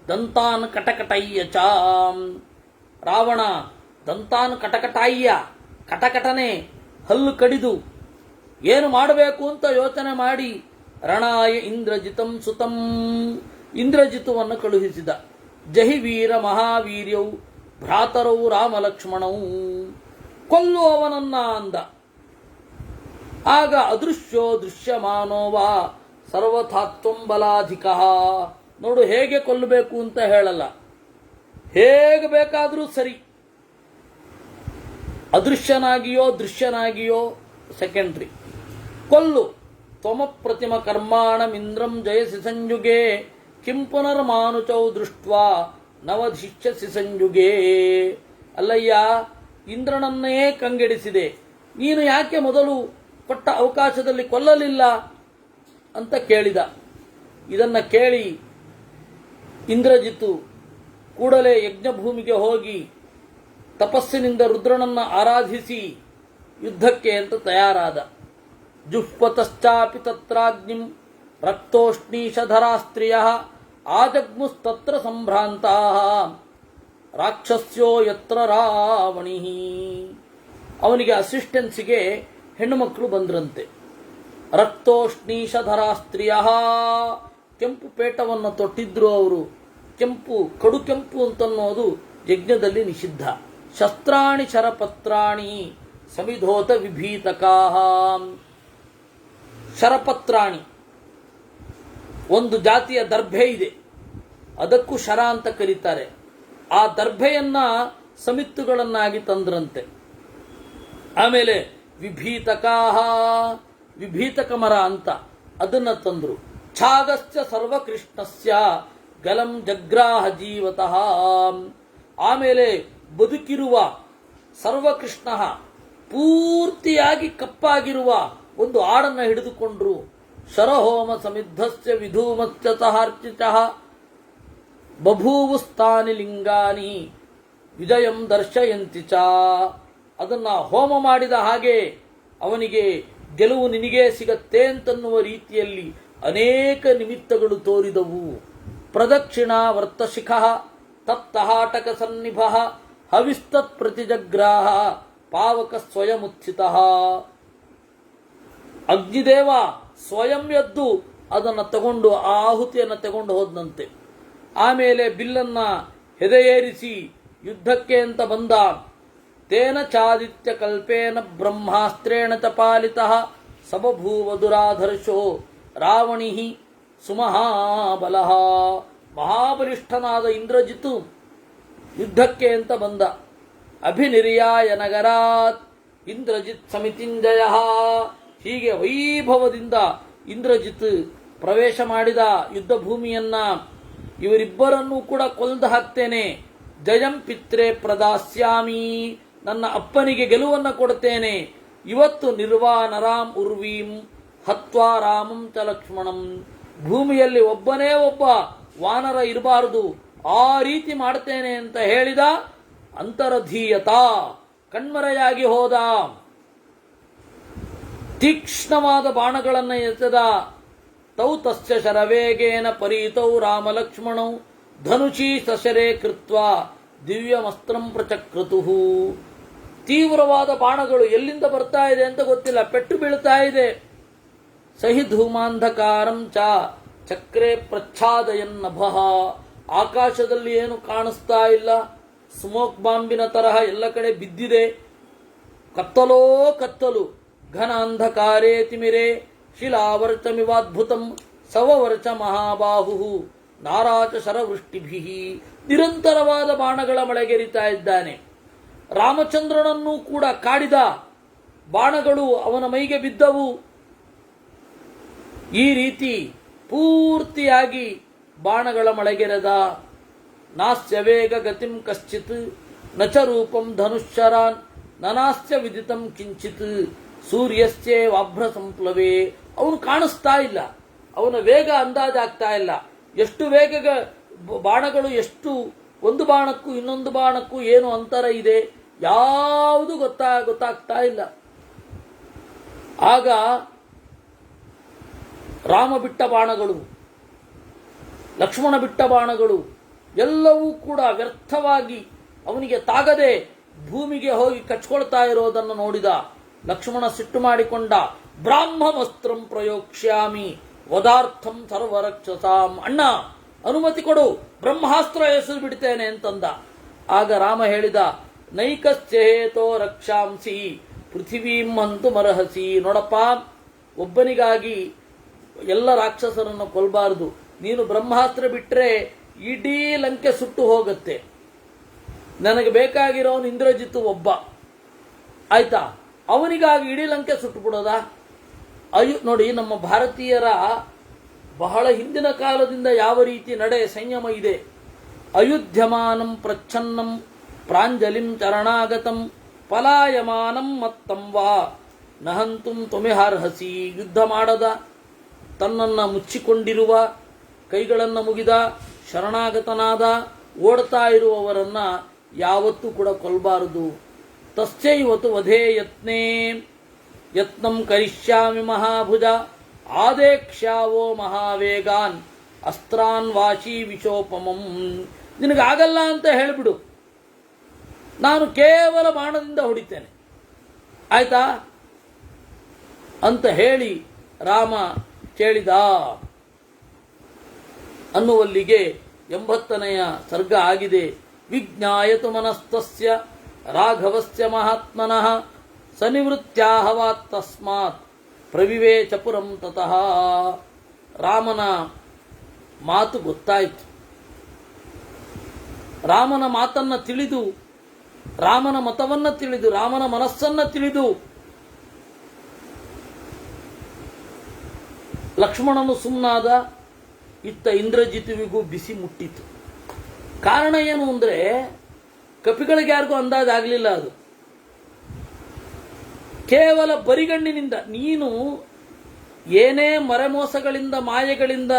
ದಂತಾನ್ ಕಟಕಟಯ್ಯ ಚ. ರಾವಣ ದಂತಾನ್ ಕಟಕಟಾಯ್ಯ, ಕಟಕಟನೆ ಹಲ್ಲು ಕಡಿದು ಏನು ಮಾಡಬೇಕು ಅಂತ ಯೋಚನೆ ಮಾಡಿ ರಣಾಯ ಇಂದ್ರಜಿತಂ ಸುತಂ, ಇಂದ್ರಜಿತುವನ್ನು ಕಳುಹಿಸಿದ. ಜಹಿ ವೀರ ಮಹಾವೀರ್ಯೌ ಭ್ರಾತರೌ ರಾಮಲಕ್ಷ್ಮಣೌ. ಕೊಲ್ಲು ಅವನನ್ನ ಅಂದ. ಆಗ ಅದೃಶ್ಯೋ ದೃಶ್ಯಮಾನೋವಾ ಸರ್ವಥಾತ್ವಂ ಬಲಾಧಿಕ. ನೋಡು, ಹೇಗೆ ಕೊಲ್ಲಬೇಕು ಅಂತ ಹೇಳಲ್ಲ, ಹೇಗೆ ಬೇಕಾದರೂ ಸರಿ. ಅದೃಶ್ಯನಾಗಿಯೋ ದೃಶ್ಯನಾಗಿಯೋ ಸೆಕೆಂಡ್ರಿ. ಕೊಲ್ಲು. ತ್ವಮ ಪ್ರತಿಮ ಕರ್ಮಾಣಮಿಂದ್ರಂ ಜಯಸಿ ಸಂಯುಗೆ ಕಿಂ ಪುನರ್ಮಾನುಚೌ ದೃಷ್ಟ್ವಾ ನವಧಿಷ್ಯಸಿ ಸಂಯುಗೆ. ಅಲ್ಲಯ್ಯ, ಇಂದ್ರನನ್ನೇ ಕಂಗೆಡಿಸಿದೆ, ನೀನು ಯಾಕೆ ಮೊದಲು ಕೊಟ್ಟ ಅವಕಾಶದಲ್ಲಿ ಕೊಲ್ಲಲಿಲ್ಲ ಅಂತ ಕೇಳಿದ. ಇದನ್ನ ಕೇಳಿ ಇಂದ್ರಜಿತು ಕೂಡಲೇ ಯಜ್ಞಭೂಮಿಗೆ ಹೋಗಿ ತಪಸ್ಸಿನಿಂದ ರುದ್ರನನ್ನ ಆರಾಧಿಸಿ ಯುದ್ಧಕ್ಕೆ ಅಂತ ತಯಾರಾದ. ಜುಹ್ವತಶ್ಚಾಪಿ ತತ್ರಾಗ್ನಿಂ ರಕ್ತೋಷ್ಣೀಷಧರಾಸ್ತ್ರಿಯ ಆಜಗ್ಮುಸ್ತತ್ರ ಸಂಭ್ರಾಂತಾ ರಾಕ್ಷಸ್ಯೋ ಯತ್ರ ರಾವಣಿ. ಅವನಿಗೆ ಅಸಿಸ್ಟೆನ್ಸಿಗೆ ಹೆಣ್ಣು ಮಕ್ಕಳು ಬಂದ್ರಂತೆ. ರಕ್ತೋಷ್ಣೀಷಧರಾ ಸ್ತ್ರೀಯ, ಕೆಂಪು ಪೇಟವನ್ನು ತೊಟ್ಟಿದ್ರು ಅವರು. ಕೆಂಪು, ಕಡು ಕೆಂಪು ಅಂತನ್ನೋದು ಯಜ್ಞದಲ್ಲಿ ನಿಷಿದ್ಧ. ಶಸ್ತ್ರಾಣಿ ಶರಪತ್ರಾಣಿ ಸಮಿಧೋತ ವಿಭೀತಕಾಹ. ಶರಪತ್ರಾಣಿ ಒಂದು ಜಾತಿಯ ದರ್ಭೆ ಇದೆ, ಅದಕ್ಕೂ ಶರ ಅಂತ ಕರೀತಾರೆ. ಆ ದರ್ಭೆಯನ್ನ ಸಮಿತ್ತುಗಳನ್ನಾಗಿ ತಂದ್ರಂತೆ. ಆಮೇಲೆ ವಿಭೀತಕಾಹ, ವಿಭೀತಕ ಮರ ಅಂತ ಅದನ್ನ ತಂದ್ರು. ಛಾಗಶ್ಚ ಸರ್ವಕೃಷ್ಣಸ್ಯ ಗಲಂ ಜಗ್ರಾಹ ಜೀವತಃ. ಆಮೇಲೆ ಬದುಕಿರುವ ಸರ್ವಕೃಷ್ಣ ಪೂರ್ತಿಯಾಗಿ ಕಪ್ಪಾಗಿರುವ ಒಂದು ಆಡನ್ನು ಹಿಡಿದುಕೊಂಡ್ರು. ಶರಹೋಮ ಸಮಿದ್ಧಸ್ಯ ವಿಧೂಮಶ್ಚ ಅರ್ಚಿತಃ ಬಭೂವುಸ್ತಾನಿ ಲಿಂಗಾನಿ ವಿಜಯಂ ದರ್ಶಯಂತಿ ಚ. ಅದನ್ನ ಹೋಮ ಮಾಡಿದ ಹಾಗೆ ಅವನಿಗೆ ಗೆಲುವು ನಿನಗೇ ಸಿಗತ್ತೆ ಅಂತನ್ನುವ ರೀತಿಯಲ್ಲಿ ಅನೇಕ ನಿಮಿತ್ತಗಳು ತೋರಿದವು. ಪ್ರದಕ್ಷಿಣಾ ವರ್ತಶಿಖ ತತ್ತಹಾಟಕ ಸನ್ನಿಭ ಹವಿಸ್ತತ್ ಪ್ರತಿಜಗ್ರಾಹ ಪಾವಕ ಸ್ವಯಮುತ್ಥಿತ. ಅಗ್ನಿದೇವ ಸ್ವಯಂ ಎದ್ದು ಅದನ್ನು ತಗೊಂಡು ಆ ಆಹುತಿಯನ್ನು ತಗೊಂಡು ಹೋದಂತೆ. ಆಮೇಲೆ ಬಿಲ್ಲನ್ನ ಹೆದೆಯೇರಿಸಿ ಯುದ್ಧಕ್ಕೆ ಅಂತ ಬಂದ. ತೇನ ಚಾದಿತ್ಯ ಕಲ್ಪೇನ ಬ್ರಹ್ಮಾಸ್ತ್ರೇಣ ಚ ಪಾಲಿತಃ ಸಬಭೂವ ದುರಾಧರ್ಷೋ ರಾವಣಿ ಸುಮಹಾಬಲಃ. ಮಹಾಬಲಿಷ್ಠನಾದ ಇಂದ್ರಜಿತು ಯುದ್ಧಕ್ಕೆ ಅಂತ ಬಂದ. ಅಭಿನಿರ್ಯಾಯ ನಗರಾತ್ ಇಂದ್ರಜಿತ್ ಸಮಿತಿಂಜಯ. ಹೀಗೆ ವೈಭವದಿಂದ ಇಂದ್ರಜಿತ್ ಪ್ರವೇಶ ಮಾಡಿದ ಯುದ್ಧ ಭೂಮಿಯನ್ನ. ಇವರಿಬ್ಬರನ್ನೂ ಕೂಡ ಕೊಲ್ದು ಹಾಕ್ತೇನೆ. ಜಯಂ ಪಿತ್ರೆ ಪ್ರದಾಸ್ಯಾಮಿ, ನನ್ನ ಅಪ್ಪನಿಗೆ ಗೆಲುವನ್ನು ಕೊಡುತ್ತೇನೆ. ಇವತ್ತು ನಿರ್ವಾನರಾಂ ಉರ್ವೀಂ ಹತ್ವಾ ರಾಮಂ ಚ ಲಕ್ಷ್ಮಣಂ. ಭೂಮಿಯಲ್ಲಿ ಒಬ್ಬನೇ ಒಬ್ಬ ವಾನರ ಇರಬಾರದು, ಆ ರೀತಿ ಮಾಡ್ತೇನೆ ಅಂತ ಹೇಳಿದ. ಅಂತರಧೀಯತ, ಕಣ್ಮರೆಯಾಗಿ ಹೋದ. ತೀಕ್ಷ್ಣವಾದ ಬಾಣಗಳನ್ನು ಎಸೆದ. ತೌ ತಸ್ಯ ಶರವೇಗೇನ ಪರೀತೌ ರಾಮ ಲಕ್ಷ್ಮಣೌ ಧನುಷಿ ಸಶರೇ ಕೃತ್ವ ದಿವ್ಯಮಸ್ತ್ರಂ ಪ್ರಚಕ್ರತುಃ. ತೀವ್ರವಾದ ಬಾಣಗಳು ಎಲ್ಲಿಂದ ಬರ್ತಾ ಇದೆ ಅಂತ ಗೊತ್ತಿಲ್ಲ, ಪೆಟ್ಟು ಬೀಳ್ತಾ ಇದೆ. ಸಹಿ ಧೂಮಾಂಧಕಾರಂ ಚ ಚಕ್ರೆ ಪ್ರಚ್ಛಾದಯನ್ನಭಃ. ಆಕಾಶದಲ್ಲಿ ಏನು ಕಾಣಿಸ್ತಾ ಇಲ್ಲ, ಸ್ಮೋಕ್ ಬಾಂಬಿನ ತರಹ ಎಲ್ಲ ಕಡೆ ಬಿದ್ದಿದೆ. ಕತ್ತಲೋ ಕತ್ತಲು. ಘನ ಅಂಧಕಾರೇ ತಿಮಿರೆ ಶಿಲಾವರ್ಚಮಿವಾದ್ಭುತಂ ಸವವರ್ಚ ಮಹಾಬಾಹು ನಾರಾಚ ಶರವೃಷ್ಟಿಭಿ. ನಿರಂತರವಾದ ಬಾಣಗಳ ಮಳೆಗೆರಿತಾ ಇದ್ದಾನೆ. ರಾಮಚಂದ್ರನನ್ನೂ ಕೂಡ ಕಾಡಿದ ಬಾಣಗಳು ಅವನ ಮೈಗೆ ಬಿದ್ದವು. ಈ ರೀತಿ ಪೂರ್ತಿಯಾಗಿ ಬಾಣಗಳ ಮಳೆಗೆರೆದ. ನಾಸ್ಯ ವೇಗ ಗತಿಂ ಕಶ್ಚಿತ್ ನಚ ರೂಪಂ ಧನುಶ್ಚರಾನ್ ನನಾಸ್ಯ ವಿದಿತಂ ಕಿಂಚಿತ್ ಸೂರ್ಯಸ್ಯೇ ವಾಭ್ರ ಸಂಪ್ಲವೇ. ಅವನು ಕಾಣಿಸ್ತಾ ಇಲ್ಲ, ಅವನ ವೇಗ ಅಂದಾಜಾಗ್ತಾ ಇಲ್ಲ. ಎಷ್ಟು ವೇಗ ಬಾಣಗಳು, ಎಷ್ಟು ಒಂದು ಬಾಣಕ್ಕೂ ಇನ್ನೊಂದು ಬಾಣಕ್ಕೂ ಏನು ಅಂತರ ಇದೆ, ಯಾವುದು ಗೊತ್ತಾಗ್ತಾ ಇಲ್ಲ. ಆಗ ರಾಮ ಬಿಟ್ಟ ಬಾಣಗಳು, ಲಕ್ಷ್ಮಣ ಬಿಟ್ಟ ಬಾಣಗಳು ಎಲ್ಲವೂ ಕೂಡ ವ್ಯರ್ಥವಾಗಿ ಅವನಿಗೆ ತಾಗದೆ ಭೂಮಿಗೆ ಹೋಗಿ ಕಚ್ಕೊಳ್ತಾ ಇರೋದನ್ನು ನೋಡಿದ. ಲಕ್ಷ್ಮಣ ಸಿಟ್ಟು ಮಾಡಿಕೊಂಡ. ಬ್ರಾಹ್ಮಮಸ್ತ್ರಂ ಪ್ರಯೋಕ್ಷ್ಯಾಮಿ ವದಾರ್ಥಂ ಸರ್ವರಕ್ಷಸಾಂ. ಅಣ್ಣ ಅನುಮತಿ ಕೊಡು, ಬ್ರಹ್ಮಾಸ್ತ್ರ ಎಸೆದು ಬಿಡ್ತೇನೆ ಅಂತಂದ. ಆಗ ರಾಮ ಹೇಳಿದ, ನೈಕಶ್ಚೇತೋ ರಕ್ಷಾಂಸಿ ಪೃಥಿವೀಂ ಹಂತು ಮರಹಸಿ. ನೋಡಪ್ಪ, ಒಬ್ಬನಿಗಾಗಿ ಎಲ್ಲ ರಾಕ್ಷಸರನ್ನು ಕೊಲ್ಬಾರದು. ನೀನು ಬ್ರಹ್ಮಾಸ್ತ್ರ ಬಿಟ್ರೆ ಇಡೀ ಲಂಕೆ ಸುಟ್ಟು ಹೋಗುತ್ತೆ. ನನಗೆ ಬೇಕಾಗಿರೋನು ಇಂದ್ರಜಿತ್ತು ಒಬ್ಬ, ಆಯ್ತಾ? ಅವನಿಗಾಗಿ ಇಡೀ ಲಂಕೆ ಸುಟ್ಟು ಬಿಡೋದಾ? ನೋಡಿ, ನಮ್ಮ ಭಾರತೀಯರ ಬಹಳ ಹಿಂದಿನ ಕಾಲದಿಂದ ಯಾವ ರೀತಿ ನಡೆ ಸಂಯಮ ಇದೆ. ಅಯುಧ್ಯಮಾನಂ ಪ್ರಚ್ಛನ್ನಂ ಪ್ರಾಂಜಲಿಂ ಚರಣಾಗತಂ ಪಲಾಯಮಾನಂ ಮತ್ತಂ ವಾ ನಹಂತುಂ ತ್ವಮಿಹಾರ್ಹಸಿ. ಯುದ್ಧ ಮಾಡದ, ತನ್ನನ್ನು ಮುಚ್ಚಿಕೊಂಡಿರುವ, ಕೈಗಳನ್ನು ಮುಗಿದ, ಶರಣಾಗತನಾದ, ಓಡ್ತಾ ಇರುವವರನ್ನ ಯಾವತ್ತೂ ಕೂಡ ಕೊಲ್ಬಾರದು. ತಸ್ಯೈವತು ವಧೇ ಯತ್ನೇ ಯತ್ನಂ ಕರಿಷ್ಯಾಮಿ ಮಹಾಭುಜ ಆದೇಕ್ಷ್ಯಾವೋ ಮಹಾವೇಗಾನ್ ಅಸ್ತ್ರಾನ್ ವಾಶಿ ವಿಶೋಪಮಂ. ನಿನಗಾಗಲ್ಲ ಅಂತ ಹೇಳಿಬಿಡು, ನಾನು ಕೇವಲ ಬಾಣದಿಂದ ಹೊಡಿತೇನೆ, ಆಯ್ತಾ ಅಂತ ಹೇಳಿ ರಾಮ ಕೇಳಿದ ಅನ್ನುವಲ್ಲಿಗೆ 80ನೆಯ ಸರ್ಗ ಆಗಿದೆ. ವಿಜ್ಞಾಯತು ಮನಸ್ತಸ್ಯ ರಾಘವಸ್ಯ ಮಹಾತ್ಮನಃ ಸನಿವೃತ್ಯಾಹವಾತ್ ತಸ್ಮಾತ್ ಪ್ರವಿವೇಚ ಪುರಂ ತತಃ. ರಾಮನ ಮಾತು ಗೊತ್ತಾಯಿತು. ರಾಮನ ಮಾತನ್ನ ತಿಳಿದು, ರಾಮನ ಮತವನ್ನ ತಿಳಿದು, ರಾಮನ ಮನಸ್ಸನ್ನ ತಿಳಿದು ಲಕ್ಷ್ಮಣನು ಸುಮ್ಮನಾದ. ಇತ್ತ ಇಂದ್ರಜಿತುವಿಗೂ ಬಿಸಿ ಮುಟ್ಟಿತು. ಕಾರಣ ಏನು ಅಂದ್ರೆ ಕಪಿಗಳಿಗೆ ಯಾರಿಗೂ ಅಂದಾಜಾಗಲಿಲ್ಲ. ಅದು ಕೇವಲ ಬರಿಗಣ್ಣಿನಿಂದ, ನೀನು ಏನೇ ಮರೆಮೋಸಗಳಿಂದ, ಮಾಯೆಗಳಿಂದ,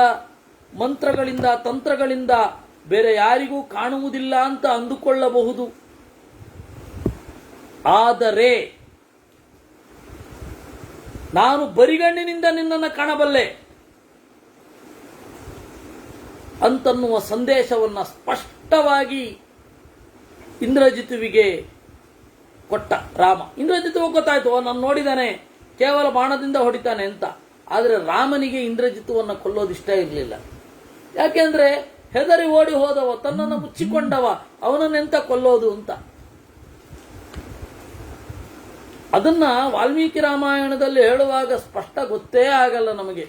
ಮಂತ್ರಗಳಿಂದ, ತಂತ್ರಗಳಿಂದ ಬೇರೆ ಯಾರಿಗೂ ಕಾಣುವುದಿಲ್ಲ ಅಂತ ಅಂದುಕೊಳ್ಳಬಹುದು. ಆದರೆ ನಾನು ಬರಿಗಣ್ಣಿನಿಂದ ನಿನ್ನನ್ನು ಕಾಣಬಲ್ಲೆ ಅಂತನ್ನುವ ಸಂದೇಶವನ್ನ ಸ್ಪಷ್ಟವಾಗಿ ಇಂದ್ರಜಿತುವಿಗೆ ಕೊಟ್ಟ ರಾಮ. ಇಂದ್ರಜಿತು ಗೊತ್ತಾಯ್ತು, ನಾನು ನೋಡಿದಾನೆ, ಕೇವಲ ಬಾಣದಿಂದ ಹೊಡಿತಾನೆ ಅಂತ. ಆದರೆ ರಾಮನಿಗೆ ಇಂದ್ರಜಿತುವನ್ನು ಕೊಲ್ಲೋದು ಇಷ್ಟ ಇರಲಿಲ್ಲ. ಯಾಕೆಂದ್ರೆ ಹೆದರಿ ಓಡಿ ಹೋದವ, ತನ್ನನ್ನು ಮುಚ್ಚಿಕೊಂಡವ, ಅವನನ್ನೆಂತ ಕೊಲ್ಲೋದು ಅಂತ. ಅದನ್ನ ವಾಲ್ಮೀಕಿ ರಾಮಾಯಣದಲ್ಲಿ ಹೇಳುವಾಗ ಸ್ಪಷ್ಟ ಗೊತ್ತೇ ಆಗಲ್ಲ ನಮಗೆ.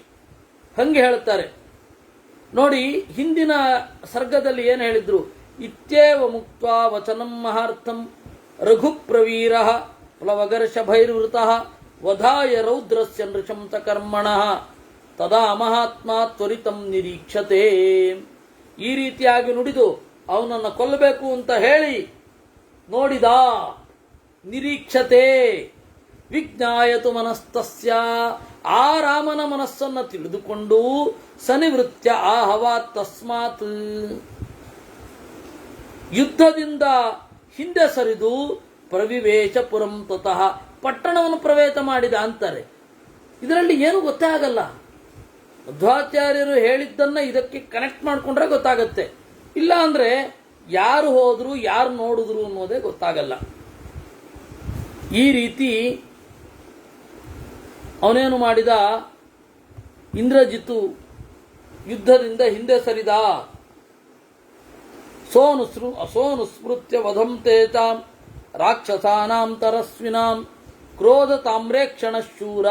ಹಂಗೆ ಹೇಳ್ತಾರೆ ನೋಡಿ. ಹಿಂದಿನ ಸರ್ಗದಲ್ಲಿ ಏನು ಹೇಳಿದ್ರು? ಇತ್ಯೇವ ಮುಕ್ತ್ವಾ ವಚನಂ ಮಹಾರ್ಥಂ ರಘುಪ್ರವೀರ ಪ್ಲವಗರ್ಷ ಭೈರ್ವೃತಃ ವಧಾಯ ರೌದ್ರಸ್ಯ ನೃಶಂಸ ಕರ್ಮಣಃ ತದಾ ಮಹಾತ್ಮ ತ್ವರಿತಂ ನಿರೀಕ್ಷತೆ. ಈ ರೀತಿಯಾಗಿ ನುಡಿದು ಅವನನ್ನು ಕೊಲ್ಲಬೇಕು ಅಂತ ಹೇಳಿ ನೋಡಿದ. ನಿರೀಕ್ಷತೆ ವಿಜ್ಞಾಯತು ಮನಸ್ತಸ್ಯ, ಆ ರಾಮನ ಮನಸ್ಸನ್ನ ತಿಳಿದುಕೊಂಡು ಸನಿವೃತ್ಯ ಆಹವಾತ್ ತಸ್ಮಾತ್, ಯುದ್ಧದಿಂದ ಹಿಂದೆ ಸರಿದು ಪ್ರವಿವೇಶ ಪುರಂ ತತಃ, ಪಟ್ಟಣವನ್ನು ಪ್ರವೇಶ ಮಾಡಿದ ಅಂತಾರೆ. ಇದರಲ್ಲಿ ಏನು ಗೊತ್ತೇ ಆಗಲ್ಲ. ಮಧ್ವಾಚಾರ್ಯರು ಹೇಳಿದ್ದನ್ನ ಇದಕ್ಕೆ ಕನೆಕ್ಟ್ ಮಾಡಿಕೊಂಡ್ರೆ ಗೊತ್ತಾಗತ್ತೆ. ಇಲ್ಲ ಅಂದ್ರೆ ಯಾರು ಹೋದ್ರು, ಯಾರು ನೋಡಿದ್ರು ಅನ್ನೋದೇ ಗೊತ್ತಾಗಲ್ಲ. ಈ ರೀತಿ ಅವನೇನು ಮಾಡಿದ? ಇಂದ್ರಜಿತು ಯುದ್ಧದಿಂದ ಹಿಂದೆ ಸರಿದ. ಸೋನು ಸ್ಮೃತ್ಯ ವಧಂ ತೇತಾಂ ರಾಕ್ಷಸಾನಾಂ ತರಸ್ವಿನಾಂ ಕ್ರೋಧ ತಾಮ್ರೇಕ್ಷಣ ಶೂರ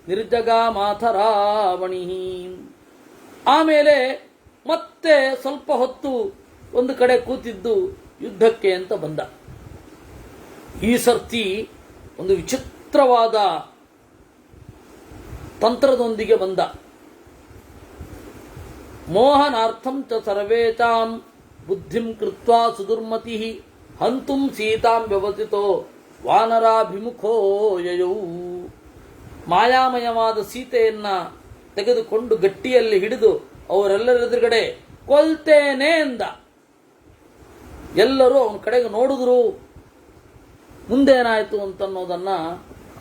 ನಿರ್ಜಗಾಮಾಥ ರಾವಣಿ. ಆಮೇಲೆ ಮತ್ತೆ ಸ್ವಲ್ಪ ಹೊತ್ತು ಒಂದು ಕಡೆ ಕೂತಿದ್ದು ಯುದ್ಧಕ್ಕೆ ಅಂತ ಬಂದ. ಈ ಸರ್ತಿ ಒಂದು ವಿಚಿತ್ರವಾದ ತಂತ್ರದೊಂದಿಗೆ ಬಂದ. ಮೋಹನಾರ್ಥಂ ಚ ಸರ್ವೇತಾಂ ಬುದ್ಧಿಂ ಕೃತ್ವಾ ಸುದುರ್ಮತಿ ಹಂತುಂ ಸೀತಾಂ ವ್ಯವಸಿತೋ ವಾನರಾಭಿಮುಖೋ ಯಯೌ. ಮಾಯಾಮಯವಾದ ಸೀತೆಯನ್ನ ತೆಗೆದುಕೊಂಡು ಗಟ್ಟಿಯಲ್ಲಿ ಹಿಡಿದು ಅವರೆಲ್ಲರ ಎದುರುಗಡೆ ಕೊಲ್ತೇನೆ ಎಂದ. ಎಲ್ಲರೂ ಅವನ ಕಡೆಗೆ ನೋಡಿದ್ರು. ಮುಂದೇನಾಯಿತು ಅಂತನ್ನೋದನ್ನ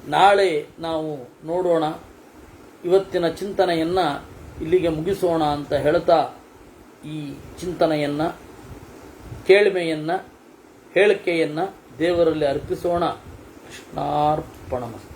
ನಾಳೆ ನಾವು ನೋಡೋಣ. ಇವತ್ತಿನ ಚಿಂತನೆಯನ್ನ ಇಲ್ಲಿಗೆ ಮುಗಿಸೋಣ ಅಂತ ಹೇಳ್ತಾ ಈ ಚಿಂತನೆಯನ್ನ, ಕೇಳ್ಮೆಯನ್ನ, ಹೇಳಿಕೆಯನ್ನ ದೇವರಲ್ಲಿ ಅರ್ಪಿಸೋಣ. ಕೃಷ್ಣಾರ್ಪಣಮಸ್ತು.